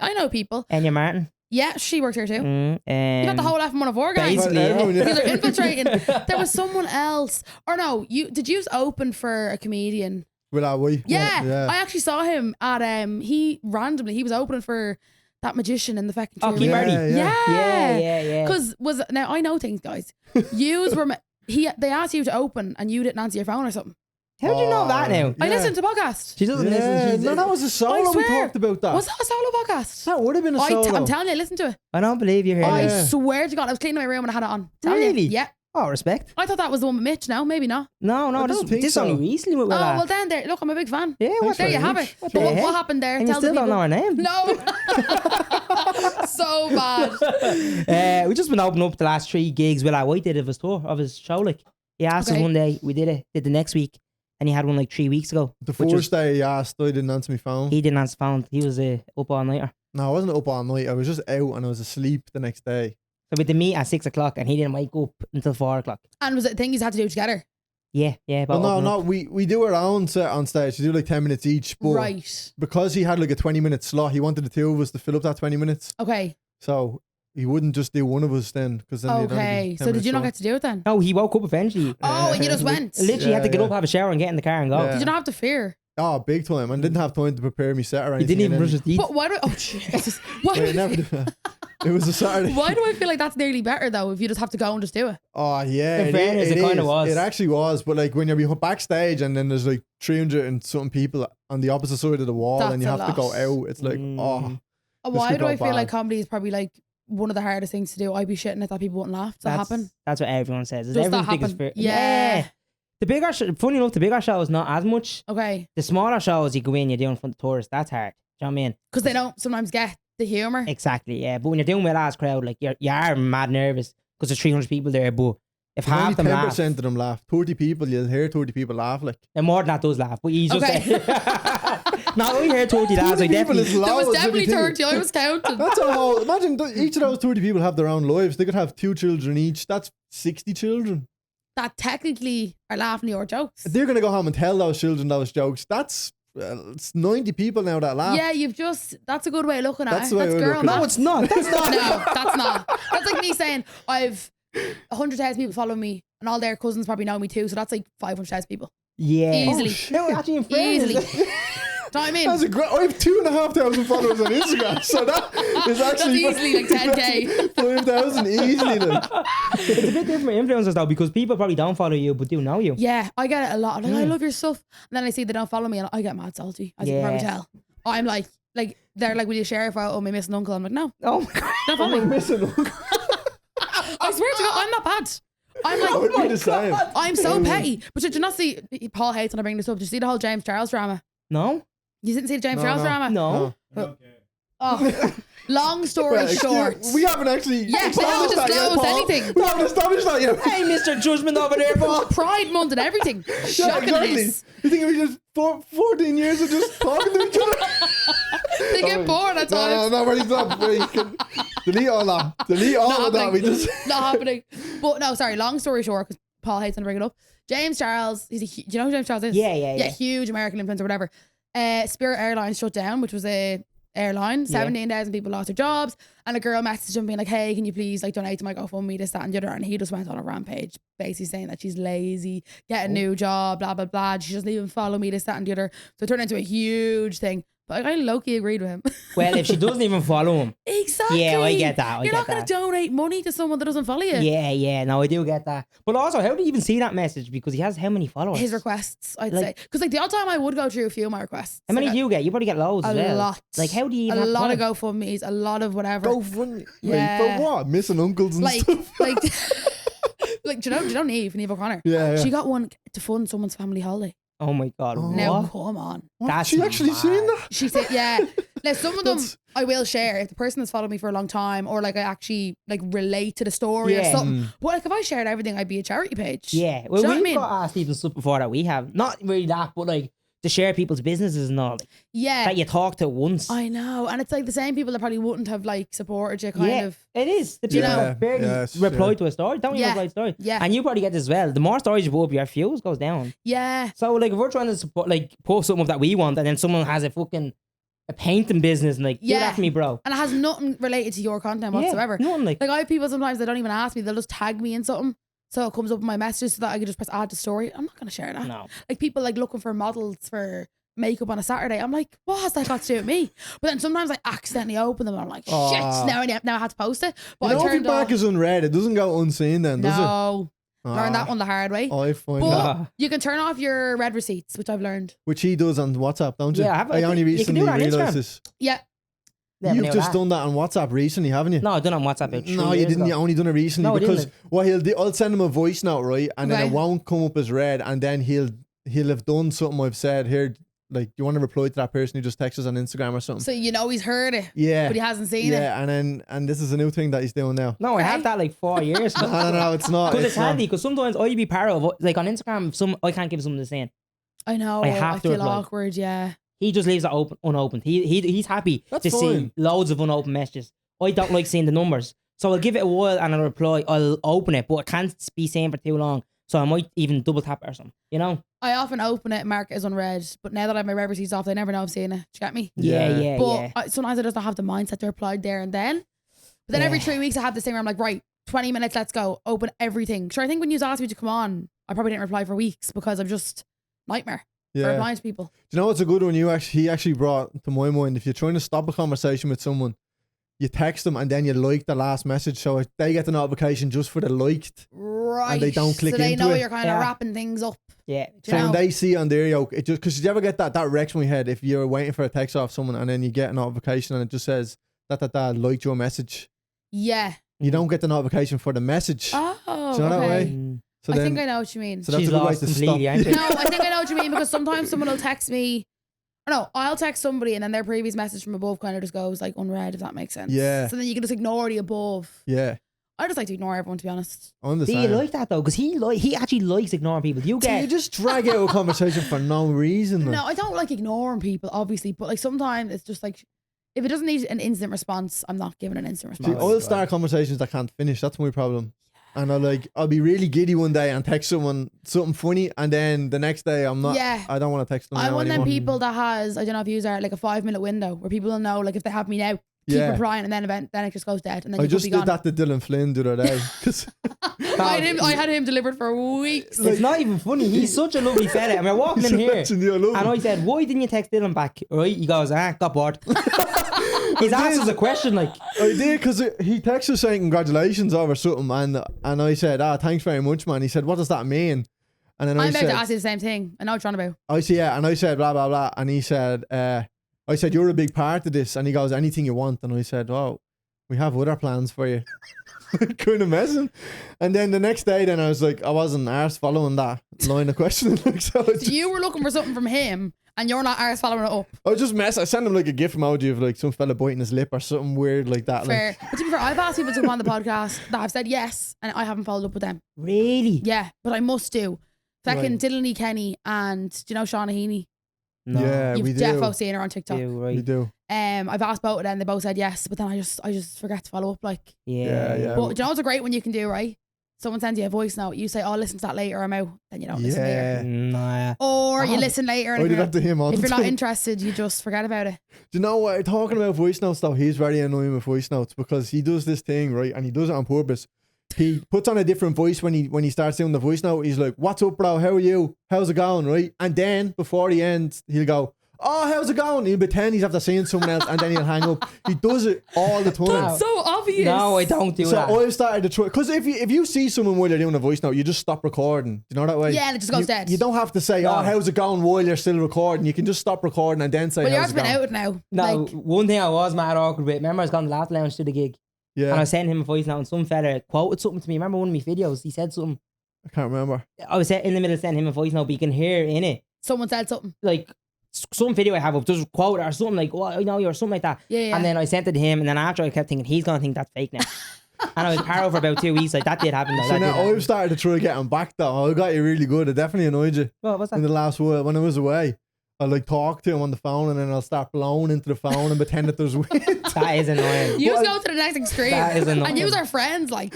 I know people. Enya Martin. Yeah, she worked here too. You got the whole F104 guys. Basically, yeah. Because they're infiltrating. There was someone else. Or no, did you open for a comedian? Yeah. I actually saw him at he was opening for that magician in the fucking Oh, Keith Marty. Yeah. Because now I know things, guys. They asked you to open and you didn't answer your phone or something. How do you know that now? I listened to the podcast. She doesn't listen. No, that was a solo. We talked about that. Was that a solo podcast? That would have been a solo. I'm telling you, listen to it. I don't believe you're here. I swear to God, I was cleaning my room and I had it on. Really? Yeah. Oh, respect. I thought that was the one with Mitch. No, maybe not. No, this only recently with that. Well then, look, I'm a big fan. Yeah, there you have it. But what happened there? And Tell you still the don't know her name. No. So bad. We just been opening up the last 3 gigs. Will I did of his tour, of his show. Like, he asked us one day, we did the next week, and he had one like 3 weeks ago. The first day he asked, I didn't answer my phone. He didn't answer phone. He was up all nighter. No, I wasn't up all night. I was just out and I was asleep the next day. So we did meet at 6 o'clock, and he didn't wake up until 4 o'clock. And was it a thing you had to do together? Yeah. But no. We do our own set on stage. We do like 10 minutes each. But right. Because he had like a 20-minute slot, he wanted the two of us to fill up that 20 minutes. Okay. So he wouldn't just do one of us then. Okay. So did you not get to do it then? No, he woke up eventually. Oh, and you just went? Literally had to get up, have a shower, and get in the car and go. Yeah. Did you not have to fear? Oh, big time. And didn't have time to prepare me set or He anything. didn't even brush his teeth. But why do Jesus. Never did that. It was a Saturday. Why do I feel like that's nearly better though if you just have to go and just do it? Oh yeah, In fairness, it kind of was. It actually was, but like when you're backstage and then there's like 300 and something people on the opposite side of the wall, That's and you a have to go lot. out. It's like Why do I feel bad. like comedy is probably like one of the hardest things to do? I'd be shitting if that people wouldn't laugh. Does that happen? That's what everyone says. It's Does that everyone's biggest happen? fear. Yeah. The bigger, funny enough, the bigger shows not as much. Okay. The smaller shows you go in, you're doing in front of tourists. That's hard. Do you know what I mean? Because they don't sometimes get the humour. Exactly, yeah. But when you're doing with a large crowd, like you are mad nervous because there's 300 people there. But if half them laugh, 10% of them laugh. 30 people, you'll hear 30 people laugh. Like and more than that does laugh. But he's just Okay. no, we heard 30 lads. 30 Like people definitely. is There loads. was if definitely you think 30. I was counting. That's a whole. Imagine each of those 30 people have their own lives. They could have 2 children each. That's 60 children. That technically are laughing at your jokes. They're gonna go home and tell those children those jokes. That's it's 90 people now that laugh. Yeah, that's a good way of looking at That's it. the way That's I girl look at math. No, it's not. That's not. No, that's not. That's like me saying I've 100,000 people follow me and all their cousins probably know me too. So that's like 500,000 people. Yeah. Easily. No, actually, in Easily. fairness. Do you know what I mean? That's a great. I have 2,500 followers on Instagram, so that is actually That's easily like 10K. 5,000 easily. Like. It's a bit different with influencers though, because people probably don't follow you but do know you. Yeah, I get it a lot. Like, I love your stuff. And then I see they don't follow me and I get mad salty, as you can probably tell. I'm like, they're like, will you share a photo of my missing uncle? I'm like, no. Oh my god. Don't follow me. Missing uncle. I swear to God, I'm not bad. I'm I would like, be the same. I'm so petty. But did you not see, Paul hates when I bring this up, did you see the whole James Charles drama? No? You didn't see the James No, Charles no. drama? No. Oh, long story Well, short. We haven't actually Yeah, they haven't established that yet, disclosed Paul. anything. We haven't established that yet. Hey, Mr. Judgment over there, Paul. Pride Month and everything. Yeah, Shocking exactly. it is. You think we just 14 years of just talking to each other? They get bored at times. No, wait, stop. Wait, you can delete all that. Delete all Not of that. We happening. just. Not happening. But no, sorry, long story short, because Paul hates when I bring it up. James Charles, do you know who James Charles is? Yeah. Huge American influencer, whatever. Spirit Airlines shut down, which was a airline. 17,000 people lost their jobs, and a girl messaged him being like, hey, can you please like donate to my GoFundMe, this, that and the other. And he just went on a rampage basically saying that she's lazy, get a new job, blah blah blah, she doesn't even follow me, this, that and the other. So it turned into a huge thing. But I low-key agreed with him. Well, if she doesn't even follow him. Exactly. Yeah, I get that. You're not going to donate money to someone that doesn't follow you. Yeah, no, I do get that. But also, how do you even see that message? Because he has how many followers? His requests, I'd Like- say. Because like the odd time I would go through a few of my requests. How many Like, do you get? You probably get loads as a well. lot. Like, how do you even a have lot of time? GoFundMes, a lot of whatever. Go funny. Yeah. Wait, for what? Missing uncles and like, stuff. like, like, do you know Neve O'Connor? Yeah. She got one to fund someone's family holiday. Oh my god. Oh. Now, What? come on. What? That's She actually mad. seen that? She said, yeah. Now, some of them That's- I will share if the person has followed me for a long time, or like I actually like relate to the story or Yeah. something. But like if I shared everything, I'd be a charity page. Yeah. Do Well, you know what I we've mean? got asked people stuff before that we have. Not really that, but like to share people's businesses and all. Like, Yeah. that you talk to once. I know. And it's like the same people that probably wouldn't have like supported you kind yeah, of. it is. The You people know? that barely Yes, reply yeah. to a story. Don't even Yeah. reply to a story. Yeah. And you probably get this as well. The more stories you put up, your views goes down. Yeah. So like if we're trying to support, like post something up that we want, and then someone has a fucking a painting business and like, do that for me, bro. And it has nothing related to your content whatsoever. Nothing like I have people sometimes that don't even ask me, they'll just tag me in something. So it comes up in my messages so that I can just press add to story. I'm not going to share that. no. Like people like looking for models for makeup on a Saturday. I'm like, what has that got to do with me? But then sometimes I accidentally open them and I'm like, shit, now I have to post it. But you know, if your back is unread, it doesn't go unseen then, does it? No. Learned that one the hard way. I find But that. you can turn off your read receipts, which I've learned. Which he does on WhatsApp, don't you? Yeah, I only you can recently do it on realised Instagram. this. Yeah. You've just done that on WhatsApp recently, haven't you? No, I done it on WhatsApp about 3 No, you years didn't. ago. You only done it recently No, I because didn't. what he'll do, I'll send him a voice note, right, and then Okay. it won't come up as read, and then he'll have done something I've said here. Like, do you want to reply to that person who just texts us on Instagram or something? So you know he's heard it, Yeah, but he hasn't seen it. yeah, and this is a new thing that he's doing now. No, I had that like 4 years ago. No, it's not. Because it's not. handy, because sometimes I'd be part of, like on Instagram, I can't give someone the same. I know. I have to feel reply. awkward, yeah. He just leaves it unopened. He's happy That's to see fine. loads of unopened messages. I don't like seeing the numbers. So I'll give it a while and I'll reply. I'll open it, but it can't be seen for too long. So I might even double tap it or something, you know? I often open it, mark it as unread, but now that I have my read receipts off, they never know I've seen it. Do you get me? Yeah. But sometimes I just don't have the mindset to reply there and then. But then every 3 weeks I have this thing where I'm like, right, 20 minutes, let's go. Open everything. Sure, I think when you asked me to come on, I probably didn't reply for weeks because I'm just nightmare for Yeah. replying to people. Do you know what's a good one? He actually brought to my mind. If you're trying to stop a conversation with someone, you text them and then you like the last message, so they get the notification just for the liked. Right. And they don't click so they into know it. you're kind of wrapping things up. Yeah. Do So you when know? they see on their yoke, it just because you ever get that wrecks my head if you're waiting for a text off someone and then you get a notification and it just says that liked your message. Yeah. You don't get the notification for the message. Oh, Do you know that okay. way? So I then, think I know what you mean. so that's She's a good way lost to completely, stop. ain't she? No, I think I know what you mean because sometimes someone will text me. Or no, I'll text somebody and then their previous message from above kind of just goes like unread, if that makes sense. Yeah. So then you can just ignore the above. Yeah, I just like to ignore everyone, to be honest. I'm the Do same. you like that though? Because he actually likes ignoring people. You So you get just drag out a conversation for no reason. No, I don't like ignoring people, obviously, but like sometimes it's just like if it doesn't need an instant response, I'm not giving an instant See, response. I'll start conversations that can't finish. That's my problem. And I'll be really giddy one day and text someone something funny, and then the next day I'm not. Yeah. I don't want to text them. I'm now one of them anymore. people that has, I don't know if you are, like a 5-minute window where people will know, like if they have me now, keep Yeah. replying, and then it just goes dead, and then I you just could did be gone. that to Dylan Flynn the other day. 'Cause I had him delivered for weeks. it's not even funny. He's such a lovely fella. And we're walking in here, Listen, I love and him. I said, "Why didn't you text Dylan back?" Right? He goes, got bored." He's asked us a question like, I did because he texted saying congratulations over something, and I said, thanks very much, man. He said, what does that mean? And then I I'm about said, to ask you the same thing. I know what you're on about. I said, yeah, and I said, blah, blah, blah. And he said, I said, you're a big part of this. And he goes, anything you want. And I said, oh, we have other plans for you. Kind of messing. And then the next day, then I was like, I wasn't arse following that line of questioning. Like, so I So you were looking for something from him, and you're not arse following it up. I just mess. I sent him like a gif emoji of like some fella biting his lip or something weird like that. Fair. Like, But to be fair, I've asked people to come on the podcast that have said yes, and I haven't followed up with them. "Really? Yeah, but I must do. Second, Right. Dylan Lee Kenny and do you know Shauna Heaney? No, yeah, we You've do. defo seen her on TikTok. do, We right? do. I've asked both of them, they both said yes, but then I just forget to follow up. Like, Yeah, Yeah. but do you know what's a great one you can do, right? Someone sends you a voice note, you say, "Oh, listen to that later, I'm out." Then you don't listen later. Yeah. Nah. Or you Oh, listen later, I and did that to him all if the you're not time. interested, you just forget about it. Do you know what? Talking about voice notes though, he's very annoying with voice notes because he does this thing, right? And he does it on purpose. He puts on a different voice when he starts doing the voice note. He's like, "What's up, bro? How are you? How's it going?" Right? And then before the end, he'll go, "Oh, how's it going?" He'll pretend he's after seeing someone else, and then he'll hang up. He does it all the time. That's so obvious. No, I don't do So that. I've started to try because if you see someone while you're doing a voice note, you just stop recording. Do you know that way? Yeah, and it just goes you, dead. You don't have to say, No. "Oh, how's it going?" while you're still recording. You can just stop recording and then say, Well, you're "How's it been going?" out now. No, Like, one thing I was mad awkward with. Remember, I was going to Laugh Lounge to the gig, and I Yeah, sent him a voice note, and some fella quoted something to me. Remember one of my videos? He said something. I can't remember. I was in the middle of sending him a voice note, but you can hear in it, someone said something. like some video I have up, just quote or something like, "Well, I know you," or something like that. Yeah. And then I sent it to him, and then after I kept thinking, he's gonna think that's fake now. And I was paro for about 2 weeks. Like that did happen. Though. So That did now happen. I've started to try getting back though. I got you really good. It definitely annoyed you What was in that? the last while when I was away. I'll like talk to him on the phone and then I'll start blowing into the phone and pretend that there's wind. That is annoying. You just go to the next extreme. That is annoying. And you are friends, like.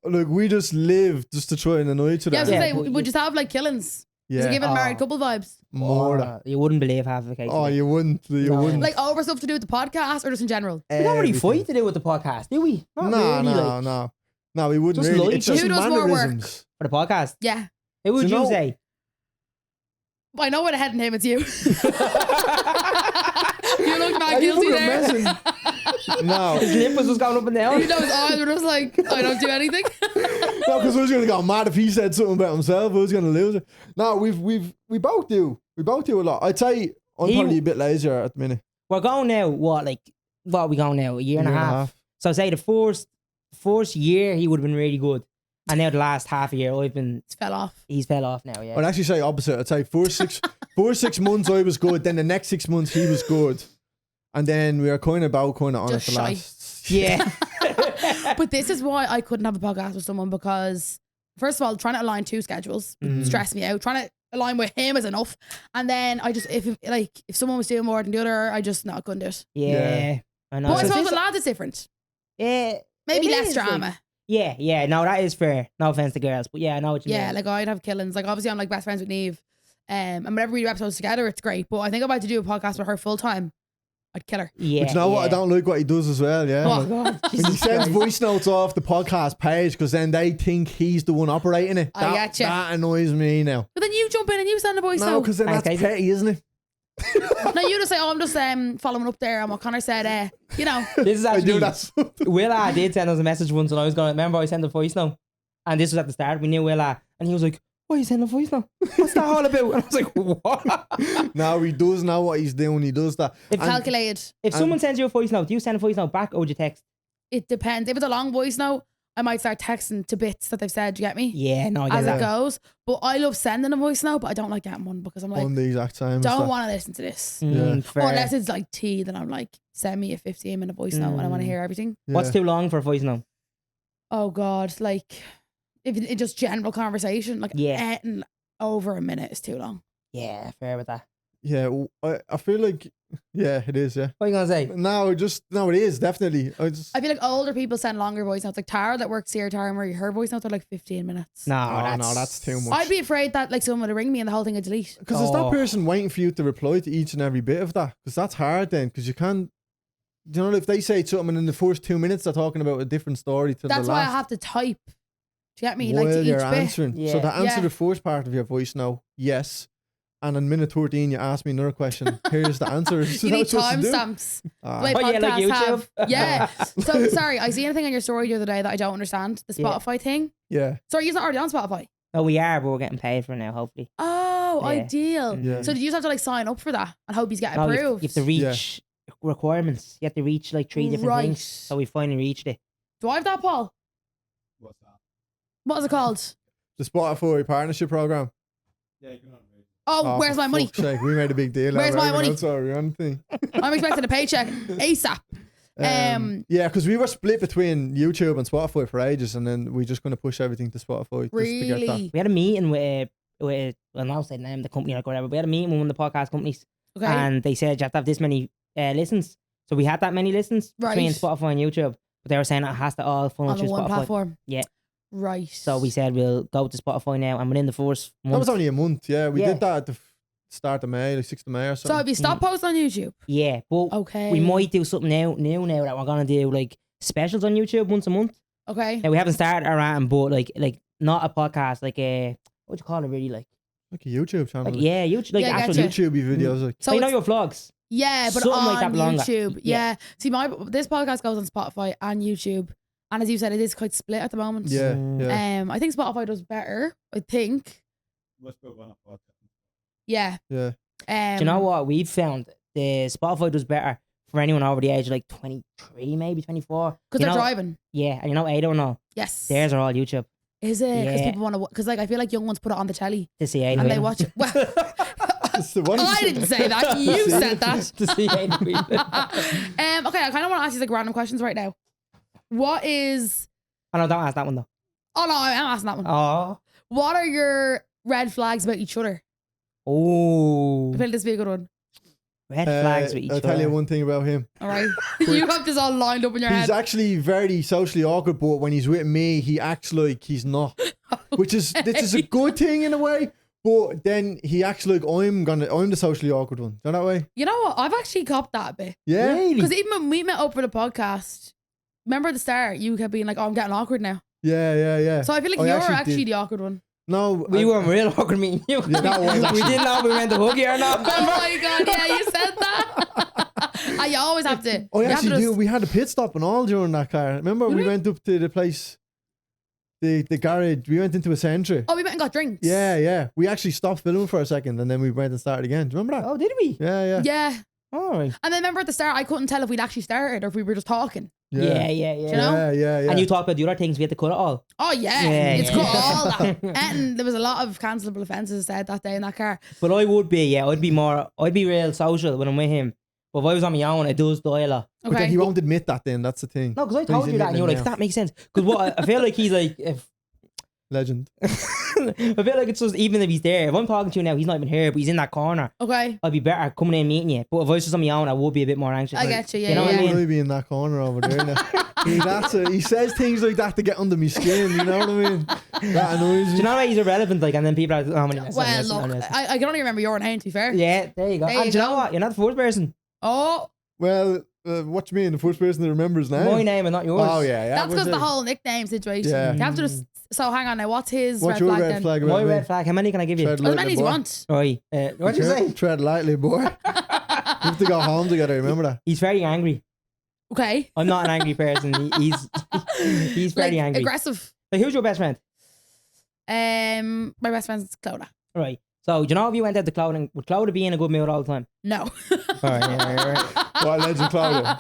Like we just live just to try and annoy each other. Yeah, I was gonna Yeah, say, but would you have like killings? Does it give it married couple vibes? More. You wouldn't believe half of the case. Oh, you wouldn't. You No. wouldn't. Like over stuff to do with the podcast or just in general? We don't really Everything. fight to do with the podcast, do we? Not No, really, like, no, we wouldn't Just really. like- It's just Who does more work? mannerisms. for the podcast. Yeah. Who would Do you you know- say? I know where the head and him, it's you. You look Are mad you guilty fucking there. messing? No. His lip was just going up and down. You know his eyes were just like, I don't do anything. No, because who's gonna go mad if he said something about himself? Who's gonna lose it? No, we both do. We both do a lot. I'd say I'm He- probably a bit lazier at the minute. We're going now, what are we going now? A year and a half. So say the first year he would have been really good. And now the last half a year It fell off. he's fell off now, yeah. I'd actually say opposite. I'd say first 6 months I was good. Then the next 6 months he was good, and then we were kind of on it Just the shy. last. Yeah. But this is why I couldn't have a podcast with someone, because first of all, trying to align two schedules would stress me out. Trying to align with him is enough. And then I just, if someone was doing more than the other, I just couldn't do it. Yeah. I know. But I So suppose this- with lads it's different. yeah. Maybe It less is, like- drama. Yeah, no, that is fair. No offense to girls, but yeah, I know what you Yeah, mean. like I'd have killings. Like obviously I'm like best friends with Neve. And whenever we do episodes together, it's great. But I think if I had to do a podcast with her full time, I'd kill her. Yeah. But you know what? I don't like what he does as well. Yeah. What? God, When he Jesus sends Christ. voice notes off the podcast page, because then they think he's the one operating it. I getcha. That annoys me now. But then you jump in and you send a voice No, note. because then Thanks, that's Casey. petty, isn't it? No, you just say, oh, I'm just following up there on what Connor said. You know, This is I do actually that. Willa did send us a message once, and I was going. Remember, I sent a voice note, and this was at the start. We knew Willa, and he was like, "Why you sending a voice note? What's that all about?" And I was like, "What?" No, he does know what he's doing. He does that. it's And- calculated. If someone sends you a voice note, do you send a voice note back, or would you text? It depends. If it's a long voice note, I might start texting to bits that they've said. Do you get me? Yeah, no, I get As that. it goes. But I love sending a voice note, but I don't like getting one because I'm like, on the exact time. and don't stuff. want to listen to this. Fair. Or unless it's like tea, then I'm like, send me a 15-minute voice note and I want to hear everything. Yeah. What's too long for a voice note? Oh God, like if it just general conversation, like Yeah. anything over a minute is too long. Yeah, fair with that. Yeah, I feel like, yeah, it is. Yeah. What are you gonna say? No, it is definitely. I feel like older people send longer voice notes. Like Tara that works here, Tara Murray, her voice notes are like 15 minutes. No, that's too much. I'd be afraid that like someone would ring me and the whole thing would delete. Because there's that Oh. person waiting for you to reply to each and every bit of that. Because that's hard then. Because you can't. You know, if they say something and in the first 2 minutes they're talking about a different story to That's the why I last. have to type. Do you get me? while Like to you're each bit. answering. So Yeah. to answer Yeah. the first part of your voice now, yes. And in minute 13, you ask me another question. Here's the answer. So You need that's what to do. timestamps. Ah. Like Oh, yeah, like podcasts YouTube. have. Yeah. So sorry, I see anything on your story the other day that I don't understand. The Yeah. Spotify thing. Yeah. Sorry, you're not already on Spotify. No, we are, but we're getting paid for it now, hopefully. Oh, Yeah. ideal. Yeah. So did you just have to like sign up for that and hope you get No, you approved? have to reach requirements. You have to reach like 3 different Right. things. So we finally reached it. Do I have that, Paul? What's that? What is it called? The Spotify partnership program. Yeah, you can Oh, where's for my money? fuck's sake, we made a big deal. Where's out of my money? everything. Sorry, anything. I'm expecting a paycheck ASAP. Yeah, because we were split between YouTube and Spotify for ages, and then we just going to push everything to Spotify just to get that. Really? We had a meeting with well, now say the name of the company or whatever. We had a meeting with one of the podcast companies, Okay. and they said you have to have this many listens. So we had that many listens between Right. Spotify and YouTube, but they were saying it has to all funnel on the through one Spotify. platform. Yeah. Right. So we said we'll go to Spotify now, and within the first That month, was only a month, yeah. We Yeah. did that at the start of May, like 6th of May or So something. have you stopped posting on YouTube? yeah, but Okay. we might do something new now that we're gonna do like specials on YouTube once a month. Okay. Now we haven't started around, but like not a podcast, like a what do you call it? Really like Like a YouTube channel. yeah, YouTube, like Yeah, I actual getcha. YouTube. YouTube videos. Like, So you know it's- your vlogs. yeah, but something on like that, but longer. YouTube. Yeah. Yeah. See, this podcast goes on Spotify and YouTube, and as you said, it is quite split at the moment. yeah, Mm. yeah, I think Spotify does better. I think. Let's go on a podcast. Yeah. yeah. Do you know what we've found? The Spotify does better for anyone over the age of like 23, maybe 24. Because You they're know- driving. Yeah, and you know Ada and all. Yes. Theirs are all YouTube Is it? Because Yeah. people want to. Because like I feel like young ones put it on the telly to see Ada. and they win. watch it. Well, It's the one- I didn't say that. You said that. to see Ada. win. Okay, I kind of want to ask you like random questions right now. What is? Oh no, don't ask that one though. Oh no, I'm asking that one. Oh. What are your red flags about each other? Oh. I feel this would be a good one. Red flags with each I'll other. tell you one thing about him. All right, you have this all lined up in your He's head. actually very socially awkward, but when he's with me, he acts like he's not. Which is this is a good thing in a way, But then he acts like I'm the socially awkward one. Is that way? You know what? I've actually copped that a bit. Yeah. Really? Because even when we met up for the podcast, remember at the start, you kept being like, oh, I'm getting awkward now. Yeah. So I feel like I you're actually actually did. the awkward one. No, We weren't real awkward meeting you. Yeah, that was we actually- didn't know if we meant to hug you or not. Oh my God, yeah, you said that. You always have to. I you have to actually just- do. We had a pit stop and all during that car. Remember, we went up to the place, the garage. We went into a Sentra. Oh, we went and got drinks. Yeah. We actually stopped filming for a second and then we went and started again. Do you remember that? Oh, did we? Yeah. Yeah. All right. And then remember at the start, I couldn't tell if we'd actually started or if we were just talking. Yeah. Do you know? Yeah. And you talked about the other things we had to cut it all. Oh, yeah. Yeah, It's yeah. got all that. And there was a lot of cancelable offences said that day in that car. But I would be, I'd be real social when I'm with him. But if I was on my own, it does die a lot. But then Okay. he won't admit that then. That's the thing. No, because I He's told you that and you were like, admitting that makes sense. Because what I feel like he's like, if Legend. I feel like it's just, even if he's there, if I'm talking to you now, he's not even here, but he's in that corner, Okay. I'd be better coming in and meeting you. But if I was just on my own, I would be a bit more anxious. I get you. Yeah. You know Why what I yeah. mean? would I be in that corner over there now? He says things like that to get under my skin. You know what I mean? That annoys Do me. you know why he's irrelevant? Like, and then people are like, oh, Well, look, I can only remember your name, to be fair. yeah, there you go. There And you do you know go. what? You're not the first person. Oh, Well, what you mean? The first person that remembers now? My name and not yours. Oh yeah. that's was because it. the whole nickname situation. Yeah. You have to just. So hang on now. What's his What's red your flag red then? flag? My about red me? flag. How many can I give you? Tread As lightly, many as you boy. want. Right. What'd you say? Tread lightly, boy. We have to go home together. Remember that? He's very angry. Okay. I'm not an angry person. He's very Like, angry. aggressive. Like, who's your best friend? My best friend's Clodagh. Right. So, do you know if you went out to Cloud, would Cloud be in a good mood all the time? No. All right. Yeah. What legend, Claudia?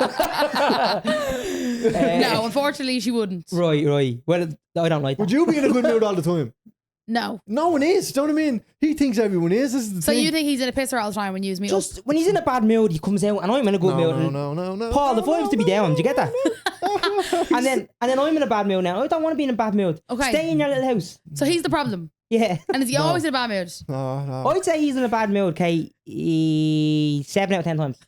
No, unfortunately, she wouldn't. Right. Well, I don't like that. Would you be in a good mood all the time? No. No one is. Do you know what I mean? He thinks everyone is. This is the So thing. you think he's in a pisser all the time when you use me up? Just when he's in a bad mood, he comes out, and I'm in a good mood. No. Paul, the no, vibes to be down. Do you get that? no. And then I'm in a bad mood now. I don't want to be in a bad mood. Okay. Stay in your little house. So he's the problem. Yeah. And is he always in a bad mood? No. I'd say he's in a bad mood, Kate. 7 out of 10 times.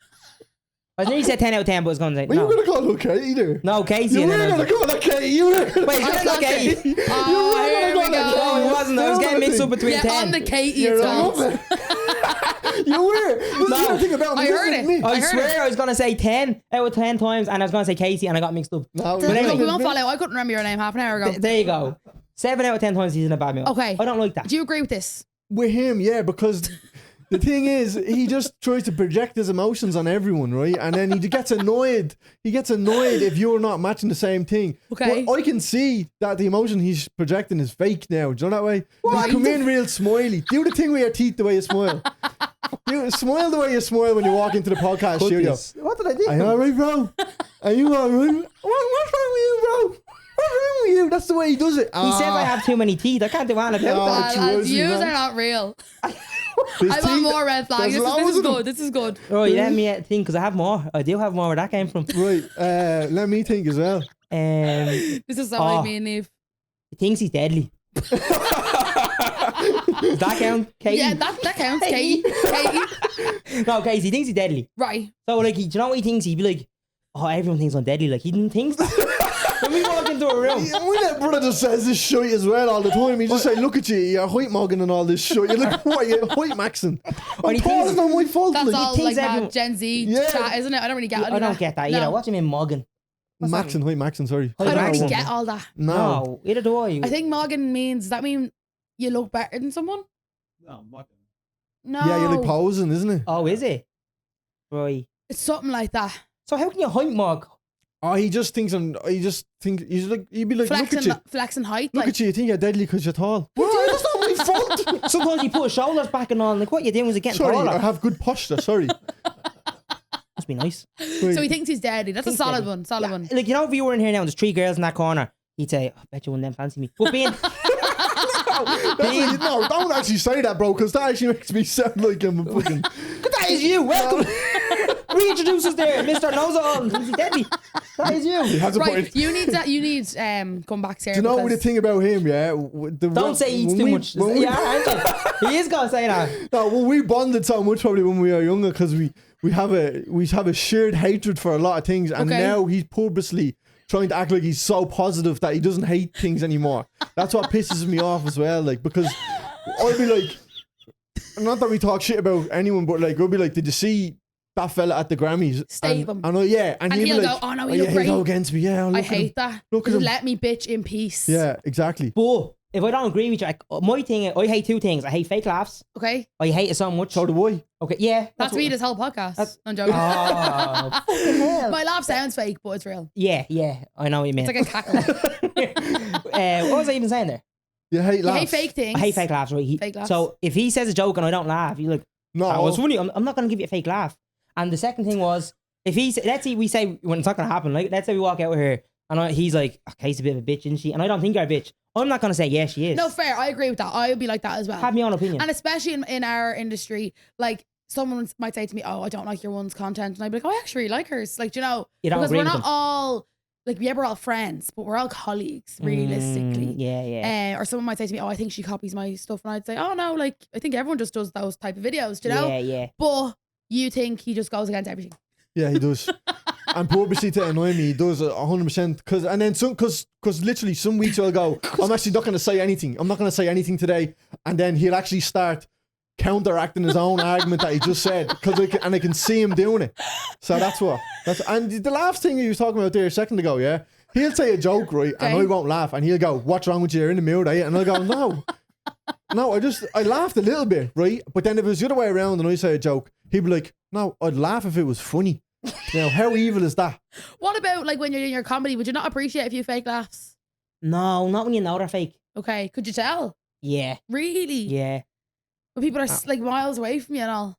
I was nearly said 10 out of 10, but I was going to say Are you no. going to call her Kate either? No, Casey. You and were then I going was to call her Kate. You were. Wait, I it's not like Kate. it. Oh, here we No, go. he wasn't. I was getting mixed up between Yeah, 10. on the Katie You're it's a called. woman. You were. This is No. the thing about me. I This heard isn't it. me. I I heard swear I was going to say 10 out of 10 times, and I was going to say Casey, and I got mixed up. No, But anyway. we won't follow. I couldn't remember your name half an hour ago. There you go. 7 out of 10 times he's in a bad mood. Okay. I don't like that. Do you agree with this? With him, yeah, because the thing is, he just tries to project his emotions on everyone, right? And then he gets annoyed. He gets annoyed if you're not matching the same thing. Okay. But I can see that the emotion he's projecting is fake now. Do you know that way? Why? You come in real smiley. Do the thing with your teeth the way you smile. Smile the way you smile when you walk into the podcast Cut studio. this. What did I do? Are you alright, bro? Are you alright? What's wrong with you, bro? What's wrong with you? That's the way he does it. He says I have too many teeth. I can't do anything No. about that. trust me, Yous man. are not real. His I want teeth- more red flags. there's This loads is of them. good. This is good. Right, let me think, because I have more. I do have more where that came from. Right, let me think as well. This is so Oh. like me and Neve. He thinks he's deadly. Does that count, Katie? Yeah, that counts, Katie. Katie. No, Casey, he thinks he's deadly. Right. So, like, do you know what he thinks? He'd be like, oh, everyone thinks I'm deadly. Like, he didn't think that. When we walk into a room. Yeah, my little brother just says this shit as well all the time. He just say, look at you, you're white mugging and all this shit. You're like, what, you're white maxing. When he Paul's thinks- not my fault. That's like, all thinks like everyone- that Gen Z Yeah. chat, isn't it? I don't really get any I of don't get that No. either. What do you mean, mugging? Maxing, white maxing, sorry. I I don't Maxing. really get all that. No. No, either do I. I think Morgan means, does that mean you look better than someone? No. Yeah, you're like posing, isn't it? Oh, is it? Right. It's something like that. So how can you height mug? Oh, he just thinks, he's like, he'd be like, look at you. Flexing height. Look Like, at you, you think you're deadly because you're tall. But dude, that's not my fault. Sometimes you put his shoulders back and all. Like, what you doing? Is it getting Sorry, I taller? have good posture, sorry. Must be nice. so he thinks he's deadly. That's a Thinks solid deadly. one. Solid one. Like, you know, if you were in here now and there's 3 girls in that corner, he'd say, I bet you one of them fancy me. But being... No, don't actually say that, bro, because that actually makes me sound like I'm a fucking... That is you. Welcome. Reintroduce us there, Mr. Knows It All. He's deadly. That is you. He has a Right. point. You need comebacks here. Do you know what the because- thing about him, yeah? Don't say he eats too much. Yeah, aren't you? He is going to say that. No, well, we bonded so much probably when we were younger because we have a shared hatred for a lot of things, and Okay. now he's purposely trying to act like he's so positive that he doesn't hate things anymore. That's what pisses me off as well, like, because I'll be like, not that we talk shit about anyone, but like we'll be like, did you see that fella at the Grammys? Stave him. And and he'll be go, like, oh no, oh, he looked he'll great. go against me. Yeah, I hate that. Look at Just him. let me bitch in peace. Yeah, exactly. But if I don't agree with you, like, my thing, I hate two things. I hate fake laughs. Okay. I hate it so much. So do I. Okay, yeah. That's me this whole podcast. I'm joking. Oh, fucking hell. My laugh sounds fake, but it's real. Yeah, I know what you mean. It's like a cackle. What was I even saying there? You hate You laughs. hate fake things. I hate fake laughs, right? Fake laughs. So if he says a joke and I don't laugh, you're like, No. that was funny. I'm not going to give you a fake laugh. And the second thing was, if let's say we say, when it's not going to happen, like, let's say we walk out with her and he's like, okay, he's a bit of a bitch, isn't she? And I don't think you're a bitch. I'm not going to say, yeah, she is. No, fair. I agree with that. I would be like that as well. Have my own opinion. And especially in our industry, like someone might say to me, oh, I don't like your one's content. And I'd be like, oh, I actually like hers. Like, do you know, You don't because agree we're with not them. all, like, yeah, we're all friends, but we're all colleagues, realistically. Yeah. Or someone might say to me, oh, I think she copies my stuff. And I'd say, oh, no, like, I think everyone just does those type of videos, do you know? Yeah. But you think he just goes against everything. Yeah, he does. And purposely to annoy me, he does 100%. And then because literally some weeks I'll go, I'm actually not going to say anything. I'm not going to say anything today. And then he'll actually start counteracting his own argument that he just said. And I can see him doing it. So that's what. And the last thing he was talking about there a second ago, yeah? He'll say a joke, right? And I won't laugh. And he'll go, what's wrong with you? You're in the mood, eh? And I'll go, no. No, I laughed a little bit, right? But then if it was the other way around and I say a joke, he'd be like, no, I'd laugh if it was funny. Now, how evil is that? What about, like, when you're doing your comedy? Would you not appreciate a few fake laughs? No, not when you know they're fake. Okay. Could you tell? Yeah. Really? Yeah. But people are, like, miles away from you and all.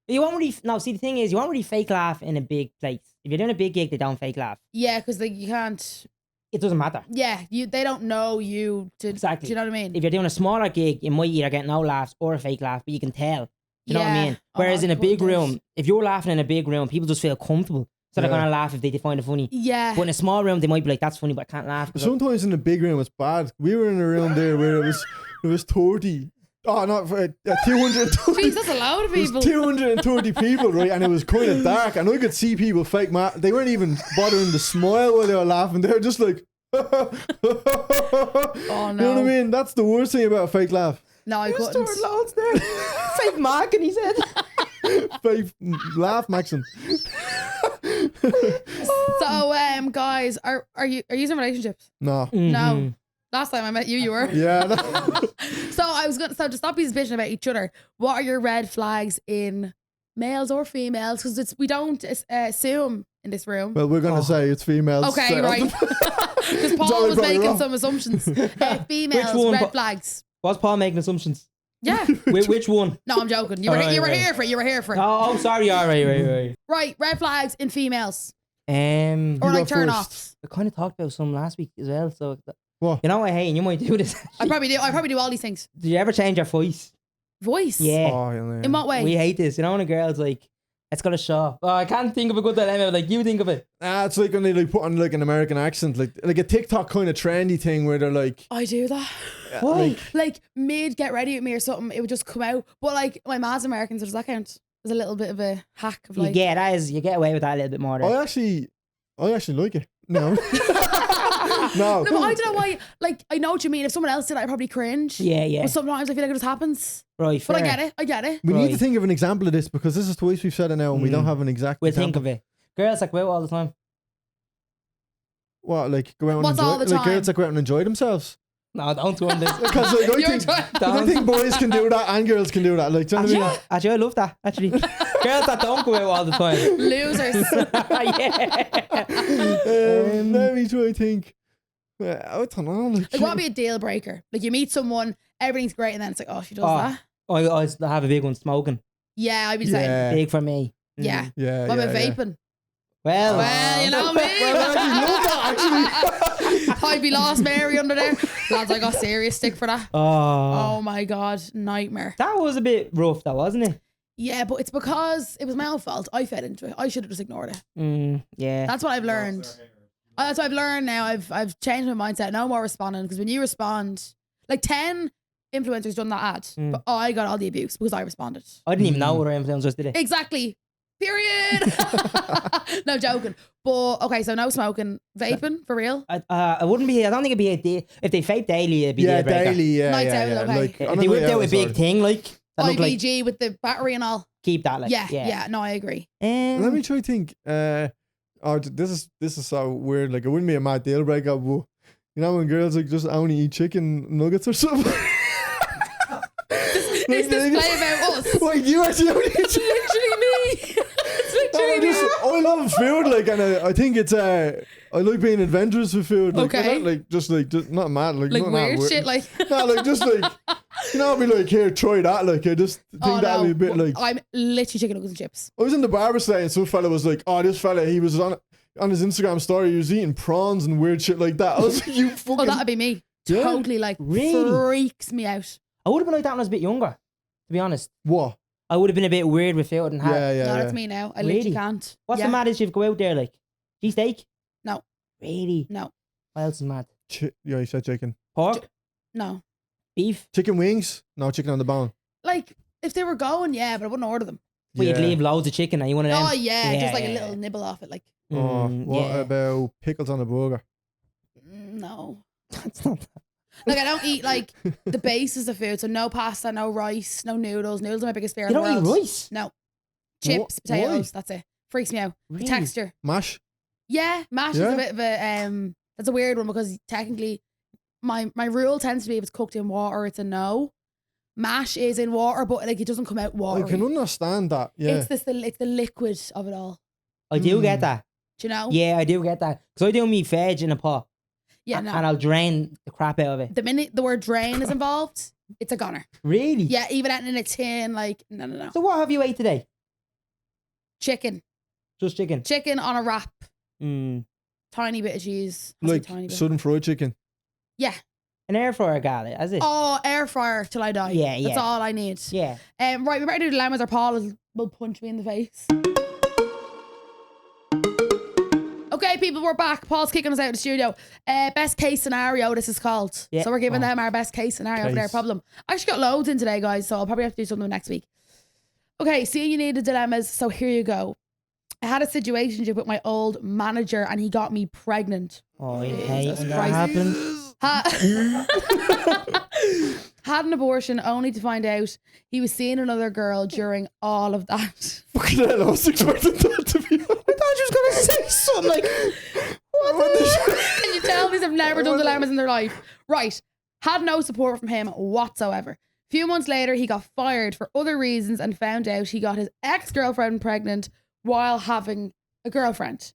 You won't really, no, see, the thing is, you won't really fake laugh in a big place. If you're doing a big gig, they don't fake laugh. Yeah, because, like, you can't... It doesn't matter. Yeah, they don't know you to... Exactly. Do you know what I mean? If you're doing a smaller gig, you might either get no laughs or a fake laugh, but you can tell. Do you know what I mean? Whereas in a big room, if you're laughing in a big room, people just feel comfortable. So they're going to laugh if they find it funny. Yeah. But in a small room, they might be like, that's funny, but I can't laugh. Sometimes in a big room, it's bad. We were in a room there where it was 30. Oh, not 230. Jeez, that's a lot of people. 230 people, right? And it was kind of dark. And I could see people fake they weren't even bothering to smile while they were laughing. They were just like, oh, no. You know what I mean? That's the worst thing about a fake laugh. No, I couldn't. Loads there. Fake mark, and he said. Fake laugh, Maxim. So, guys, are you in relationships? No. Mm-hmm. No. Last time I met you, you were. Yeah. So to stop these bitching about each other, what are your red flags in males or females? Because we don't assume in this room. Well, we're going to say it's females. Okay, so. right. Because Paul was making some assumptions. Females, one, red flags. Was Paul making assumptions? Yeah. Which one? No, I'm joking. You were here for it. You were here for it. Oh, sorry. All right. Right, red flags in females. Or You like go turn first. offs. I kind of talked about some last week as well. So, What? you know what I hate, and you might do this. I probably do all these things. Did you ever change your voice? Voice? Yeah. Oh, yeah. In what way? We hate this. You know when a girl's like, it's got a show. Oh, I can't think of a good dilemma. Like, you think of it. It's like when they like put on like an American accent, like a TikTok kind of trendy thing where they're like, I do that. Why? Like mid get ready with me or something, it would just come out. But like my ma's American, so does that count? There's a little bit of a hack of like. You get away with that a little bit more. I actually like it. No. No, but I don't know why. Like, I know what you mean. If someone else did it, I'd probably cringe. Yeah. But sometimes I feel like it just happens. Right, But fair. I get it. We need to Right. think of an example of this because this is twice we've said it now and we don't have an exact We'll example. think of it. Girls that go out all the time. What, like go out and What's enjoy all the like time? girls that go out and enjoy themselves? No, don't do this. Because like, I think boys can do that and girls can do that. Like, do you know what I mean? Actually, I love that. Actually, girls that don't go out all the time. Losers. Yeah. Let me try to think. I don't know. Like, what would be a deal breaker? Like, you meet someone, everything's great, and then it's like, oh, she does that. I have a big one, smoking. Yeah, I'd be saying. Yeah. Big for me. Yeah. Yeah. What about yeah. vaping? Well, you know me. Well, I love that actually. I'd be lost Mary under there. Lads, I got serious stick for that. Oh my God, nightmare. That was a bit rough, though, wasn't it? Yeah, but it's because it was my own fault. I fed into it. I should have just ignored it. Yeah. That's what I've learned. That's what I've learned now. I've changed my mindset. No more responding, because when you respond, like 10 influencers done that ad, but I got all the abuse because I responded. I didn't even know what our influencers did it. Exactly. Period. No joking. But okay, so no smoking, vaping for real. I wouldn't be. I don't think it'd be a deal. If they vape daily, it'd be Yeah, a deal breaker. daily. Yeah, Nights yeah, out, yeah. okay. Like, If they whipped out a big thing, like that look like IBG with the battery and all. keep that. Like, Yeah. No, I agree. Let me try to think. This is so weird. Like, it wouldn't be a mad deal breaker, but you know when girls like just only eat chicken nuggets or something. Is this play about us? Like, you actually only eat It's literally me. It's literally me. I love food, like, and I think it's I like being adventurous with food. Like, Okay. just not mad, like not Like weird mad, shit, like. no, like just like I'll be like, here, try that. Like, I just think that'd be a bit like. I'm literally chicken nuggets and chips. I was in the barber today, and some fella was like, "Oh, this fella, he was on his Instagram story. He was eating prawns and weird shit like that." I was like, "You fucking." Oh, that'd be me. Yeah. Totally, like, Really? freaks me out. I would have been like that when I was a bit younger, to be honest. What? I would have been a bit weird with food and Yeah. No, that's me now. I literally Really? can't. What's Yeah. the maddest you've go out there like? Cheesesteak? No. Really? No. What else is mad? Yeah, you said chicken. Pork? No. Beef? Chicken wings? No, chicken on the bone. Like, if they were going, yeah, but I wouldn't order them. Well, you'd leave loads of chicken and you one of them. Oh, yeah, just like a Yeah. little nibble off it. Like, Oh, what about pickles on a burger? no. That's not that. Like, I don't eat, like, the basis of food. So, no pasta, no rice, no noodles. Noodles are my biggest fear You in the don't world. eat rice? No. Chips, Why? potatoes, that's it. Freaks me out. Really? The texture. Mash? Yeah, mash is Yeah. a bit of a that's a weird one because technically my rule tends to be if it's cooked in water, it's a no. Mash is in water, but like it doesn't come out I watery. can understand that. Yeah. It's the liquid of it all. I do Mm. get that. Do you know? Yeah, I do get that. Because I do me veg in a pot. Yeah, no. And I'll drain the crap out of it. The minute the word drain is involved, it's a goner. Really? Yeah, even in a tin, like no. So what have you ate today? Chicken. Just chicken. Chicken on a wrap. Mm. Tiny bit of cheese. I say Like tiny bit. southern fried chicken. Yeah. An air fryer got it, has it? Oh, air fryer till I die. Yeah, That's yeah. all I need. Yeah. Right, we better do dilemmas or Paul will punch me in the face. Okay, people, we're back. Paul's kicking us out of the studio. Best case scenario, this is called. Yeah. So we're giving them our best case scenario for their Case. problem. I actually got loads in today, guys, so I'll probably have to do something next week. Okay, seeing you needed dilemmas, so here you go. I had a situationship with my old manager and he got me pregnant. Oh, I hate Jesus when that Christ. happens. Had an abortion only to find out he was seeing another girl during all of that. Fucking hell, I was expecting that to be. I thought you was going to say something like, Can you tell these have never done dilemmas in their life? Right. Had no support from him whatsoever. Few months later, he got fired for other reasons and found out he got his ex-girlfriend pregnant while having a girlfriend.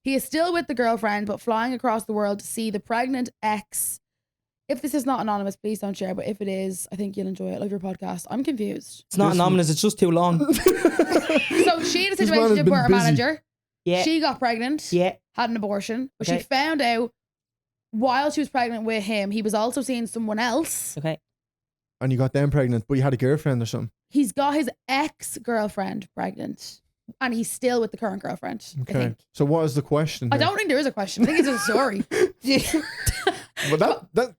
He is still with the girlfriend, but flying across the world to see the pregnant ex. If this is not anonymous, please don't share. But if it is, I think you'll enjoy it. Love your podcast. I'm confused. it's not anonymous, it's just too long. So she had a This man has situation with been her busy. manager. Yeah. She got pregnant. Yeah. Had an abortion. But Okay. she found out while she was pregnant with him, he was also seeing someone else. Okay. And you got them pregnant, but you had a girlfriend or something. He's got his ex-girlfriend pregnant. And he's still with the current girlfriend, I Okay. think. So what is the question? I here? don't think there is a question. I think it's just a story. But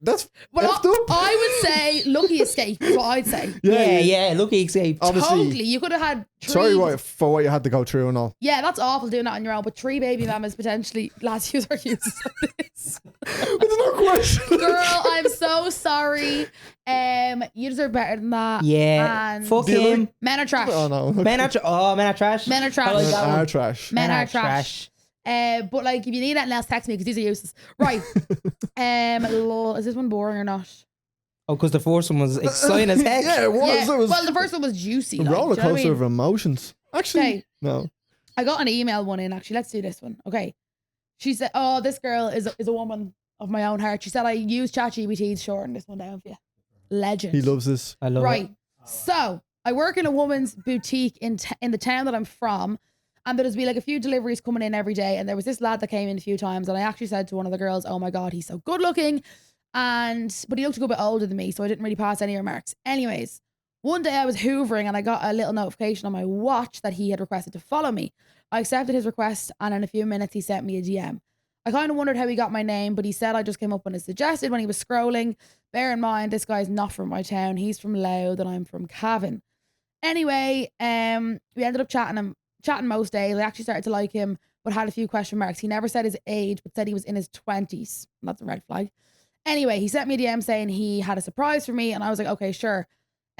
that's But effed up. I would say lucky escape is what I'd say. Yeah. Lucky escape. Obviously. Totally. You could have had three. Sorry for what you had to go through and all. Yeah, that's awful doing that on your own. But 3 baby mamas potentially. Lads, use our uses like this. There's no question. Girl, I'm so sorry. You deserve better than that. Yeah. And Fuck Do you like- him. men are trash. Oh no. Men are trash. Men are trash. I like Men that one. are trash. Men are trash. But like, if you need anything else, text me because these are useless. Right. Is this one boring or not? Oh, because the first one was exciting as heck. Yeah, it was. Yeah. It was Well, the first one was juicy. a Like, roller do you know what I coaster mean? of emotions. Actually, Okay. no. I got an email one in actually. Let's do this one. Okay. She said, "Oh, this girl is a woman of my own heart." She said, "I use ChatGPT to shorten this one down for you." Legend. He loves this. I love Right. it. So I work in a woman's boutique in the town that I'm from, and there's be like a few deliveries coming in every day. And there was this lad that came in a few times, and I actually said to one of the girls, "Oh my god, he's so good looking," but he looked a good bit older than me, so I didn't really pass any remarks. Anyways, one day I was hoovering and I got a little notification on my watch that he had requested to follow me. I accepted his request, and in a few minutes he sent me a DM. I kind of wondered how he got my name, but he said I just came up when it suggested when he was scrolling. Bear in mind, this guy's not from my town. He's from Louth and I'm from Cavan. Anyway, we ended up chatting most days. I actually started to like him, but had a few question marks. He never said his age, but said he was in his 20s. That's a red flag. Anyway, he sent me a DM saying he had a surprise for me, and I was like, okay, sure.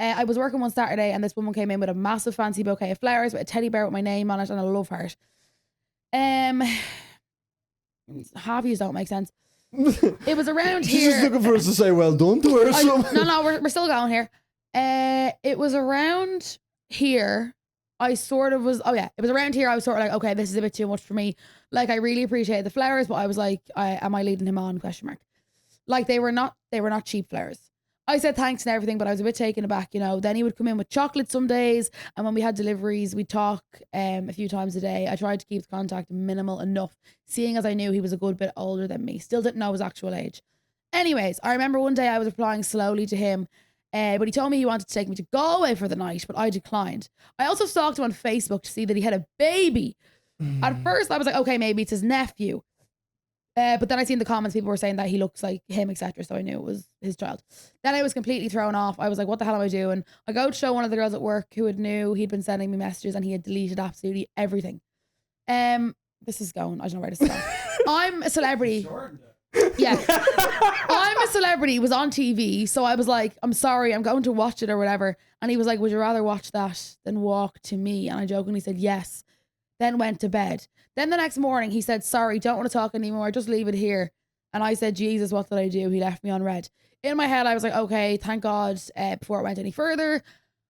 I was working one Saturday and this woman came in with a massive fancy bouquet of flowers with a teddy bear with my name on it and a love heart. Half of you don't make sense. It was around She's here. just looking for us to say well done to her or something. No, we're still going here. It was around here. I sort of was, it was around here. I was sort of like, okay, this is a bit too much for me. Like, I really appreciate the flowers, but I was like, am I leading him on? ? Like, they were not cheap flowers. I said thanks and everything, but I was a bit taken aback, you know. Then he would come in with chocolate some days, and when we had deliveries, we'd talk a few times a day. I tried to keep the contact minimal enough, seeing as I knew he was a good bit older than me. Still didn't know his actual age. Anyways, I remember one day I was replying slowly to him, but he told me he wanted to take me to Galway for the night, but I declined. I also stalked him on Facebook to see that he had a baby. At first, I was like, okay, maybe it's his nephew. But then I seen the comments, people were saying that he looks like him, etc. So I knew it was his child. Then I was completely thrown off. I was like, what the hell am I doing? I go to show one of the girls at work who knew he'd been sending me messages and he had deleted absolutely everything. This is going, I don't know where this is going. I'm a celebrity. Yeah. I'm a celebrity, was on TV. So I was like, I'm sorry, I'm going to watch it or whatever. And he was like, would you rather watch that than walk to me? And I jokingly said yes. Then went to bed. Then the next morning he said, sorry, don't want to talk anymore. Just leave it here. And I said, Jesus, what did I do? He left me on red. In my head, I was like, okay, thank God, before it went any further.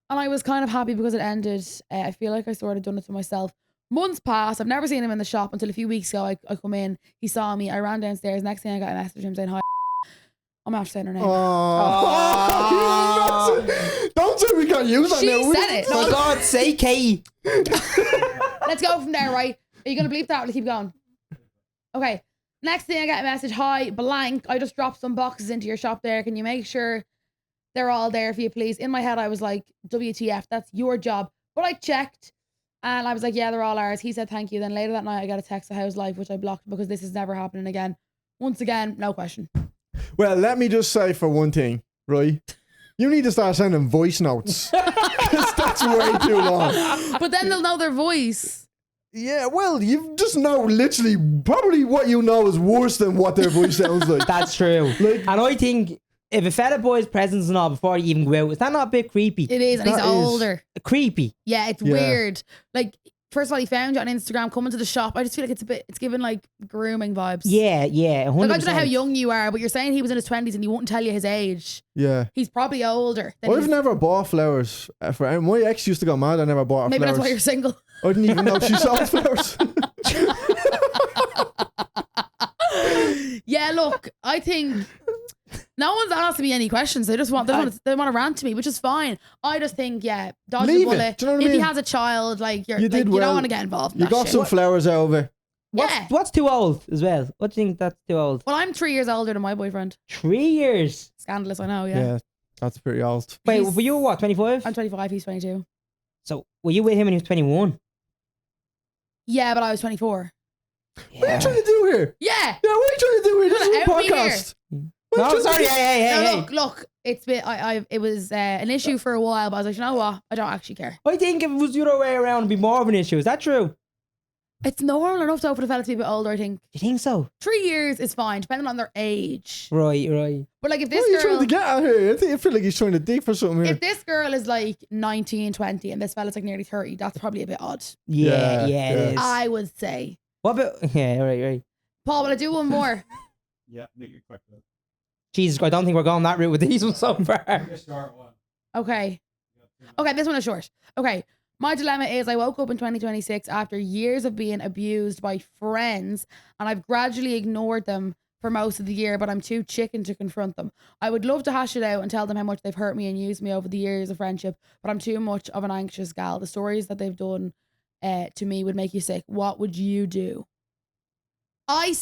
And I was kind of happy because it ended. I feel like I sort of done it to myself. Months passed. I've never seen him in the shop until a few weeks ago. I come in. He saw me. I ran downstairs. Next thing I got a message from him saying hi. I'm after saying her name. Don't say we can't use that She now. said it. For God's sake, Kate. Let's go from there, right? Are you going to bleep that or keep going? Okay. Next thing I get a message, hi, blank. I just dropped some boxes into your shop there. Can you make sure they're all there for you, please? In my head, I was like, WTF, that's your job. But I checked and I was like, yeah, they're all ours. He said, thank you. Then later that night, I got a text of how's life, which I blocked because this is never happening again. Once again, no question. Well, let me just say for one thing, right? You need to start sending voice notes. 'Cause that's way too long. But then they'll know their voice. Yeah, well, you just know literally probably what you know is worse than what their voice sounds like. That's true. Like- And I think if a fella boys presents and all before you even go out, is that not a bit creepy? It is, and he's That is- older. Creepy. Yeah, it's weird. Like, first of all, he found you on Instagram, coming to the shop. I just feel like it's giving like grooming vibes. Yeah, 100%. Like, I don't know how young you are, but you're saying he was in his 20s and he won't tell you his age. Yeah. He's probably older. Than I've his- never bought flowers. My ex used to go mad. I never bought her Maybe flowers. that's why you're single. I didn't even know she sold flowers. Yeah, look, I think no one's asking me any questions. They just want they want to rant to me, which is fine. I just think, yeah, dodge the Leave it. bullet. Do you know what I If he mean? has a child, like You you did don't well. want to get involved in You that got shit. some flowers over. Yeah. What's too old as well? What do you think that's too old? Well, I'm 3 years older than my boyfriend. 3 years. Scandalous, I know, yeah. Yeah, that's pretty old. Wait, He's- were you what, 25? I'm 25, he's 22. So were you with him when he was 21? Yeah, but I was 24. What are you trying to do here? Yeah. Yeah, what are you trying to do here? This is a Out me podcast. No, sorry. Hey. No, look, it's been, it was an issue for a while, but I was like, you know what? I don't actually care. I think if it was the other way around, it'd be more of an issue. Is that true? It's normal enough though for the fella to be a bit older, I think. You think so? 3 years is fine, depending on their age. Right. But like if What are this you trying girl, to get at here? I feel like he's trying to dig for something here. if this girl is like 19, 20 and this fella's like nearly 30, that's probably a bit odd. Yeah, Yeah, it is. I would say. What about... Yeah, right. Paul, will I do one more? Yeah, make it quick. Jesus, I don't think we're going that route with these ones so far. Okay. Okay, this one is short. Okay. My dilemma is I woke up in 2026 after years of being abused by friends and I've gradually ignored them for most of the year, but I'm too chicken to confront them. I would love to hash it out and tell them how much they've hurt me and used me over the years of friendship, but I'm too much of an anxious gal. The stories that they've done to me would make you sick. What would you do? I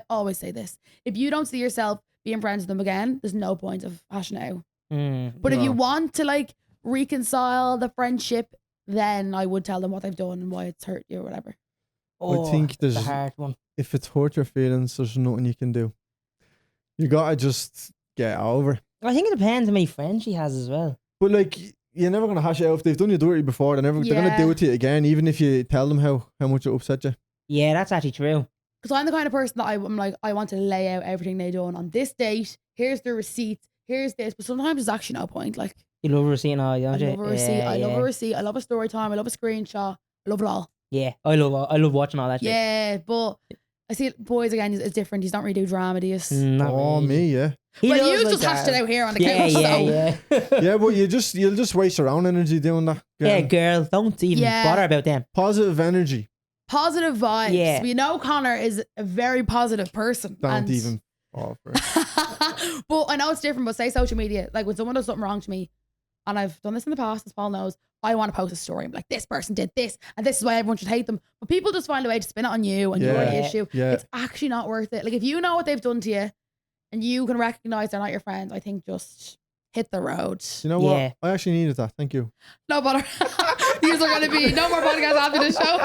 always say this. If you don't see yourself being friends with them again, there's no point of hashing it out. But if you want to like reconcile the friendship, then I would tell them what they've done and why it's hurt you or whatever. Oh, I think that's there's a hard one. if it's hurt your feelings, there's nothing you can do. You gotta just get over. I think it depends how many friends she has as well. But like, you're never gonna hash it out if they've done you dirty before. They're gonna do it to you again, even if you tell them how much it upset you. Yeah, that's actually true. Because I'm the kind of person that I'm like, I want to lay out everything they done on this date. Here's the receipts. Here's this. But sometimes there's actually no point. Like, You love a receipt and all, don't you? I love a receipt. Yeah, I love yeah. a receipt. I love a story time. I love a screenshot. I love it all. Yeah, I love watching all that shit. Yeah, but I see boys again. It's different. He's not really do drama, do you? Not Oh, really. me, yeah. He Well, does you like just hashed that. it out here on the Yeah, couch. yeah, so. yeah. Yeah, but you'll just waste your own energy doing that. Yeah, Getting girl, don't even Yeah. bother about them. positive energy. Positive vibes. Yeah. We know Conor is a very positive person. Don't and- even fall for it. But I know it's different, but say social media, like when someone does something wrong to me, and I've done this in the past, as Paul knows, I want to post a story. I'm like, this person did this, and this is why everyone should hate them. But people just find a way to spin it on you, and you're the Yeah. issue. Yeah. It's actually not worth it. Like if you know what they've done to you, and you can recognize they're not your friend, I think just hit the road. You know what? Yeah. I actually needed that. Thank you. No bother. These are going to be no more podcasts after this show.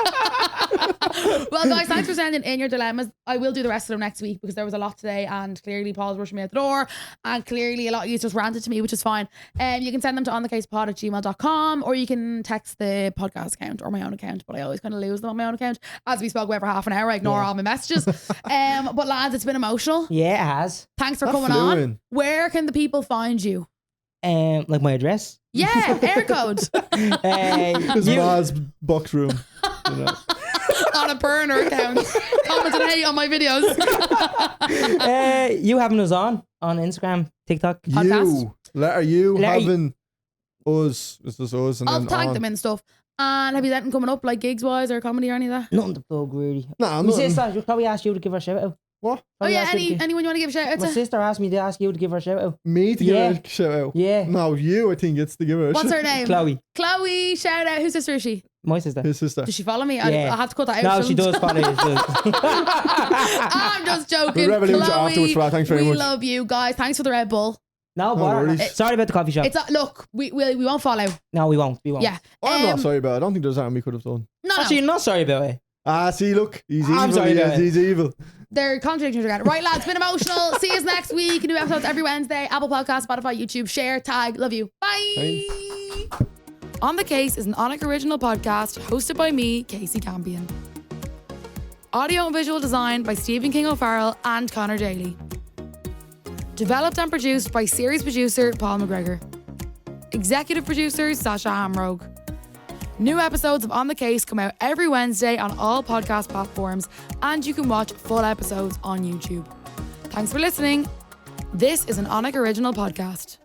Well, guys, thanks for sending in your dilemmas. I will do the rest of them next week because there was a lot today, and clearly Paul's rushing me out the door, and clearly a lot of you just ranted to me, which is fine. You can send them to onthecasepod@gmail.com, or you can text the podcast account or my own account, but I always kind of lose them on my own account. As we spoke about for half an hour, I ignore all my messages. But lads, it's been emotional. Yeah, it has. Thanks for That coming flew on. in. Where can the people find you? Like my address. Yeah, air code. This You- Ma's box room. You know. On a burner account. Commenting hate on my videos. You having us on Instagram, TikTok. Podcast? You. Letter U Letter- having us. It's just us and I'll then tag on. them and stuff. And have you anything coming up, like gigs wise or comedy or any of that? Nothing to plug really. Nah, My nothing. sister, she'll probably ask you to give her a shout out. What? Oh Probably yeah, ask you to give- anyone you want to give a shout out My to? sister asked me to ask you to give her a shout out. Me to Yeah. give a shout out. Yeah. No, you, I think it's to give her a What's shout her name? Chloe, Chloe, shout out. Whose sister is she? my sister. His sister. Does she follow me? Yeah. I have to cut that No, out. she does follow you. she does. I'm just joking. The revolution Chloe, afterwards for that. Thanks very we much. love you guys. Thanks for the Red Bull. No, No bother. worries. Sorry about the coffee shop. It's look, we won't follow. No, we won't. We won't. Yeah. I'm not sorry about it. I don't think there's anything we could have done. No, Actually, no. not sorry about it. Ah, see, look. He's evil. I'm sorry he about is. it. He's evil. They're contradicting each other. Right, lads, been emotional. See you next week. New episodes every Wednesday. Apple Podcast, Spotify, YouTube. Share, tag. Love you. Bye. On the Case is an Onic original podcast hosted by me, Kasey Campion. Audio and visual design by Stephen King O'Farrell and Connor Daly. Developed and produced by series producer Paul McGregor. Executive producers Sasha Hamrogue. New episodes of On the Case come out every Wednesday on all podcast platforms, and you can watch full episodes on YouTube. Thanks for listening. This is an Onic original podcast.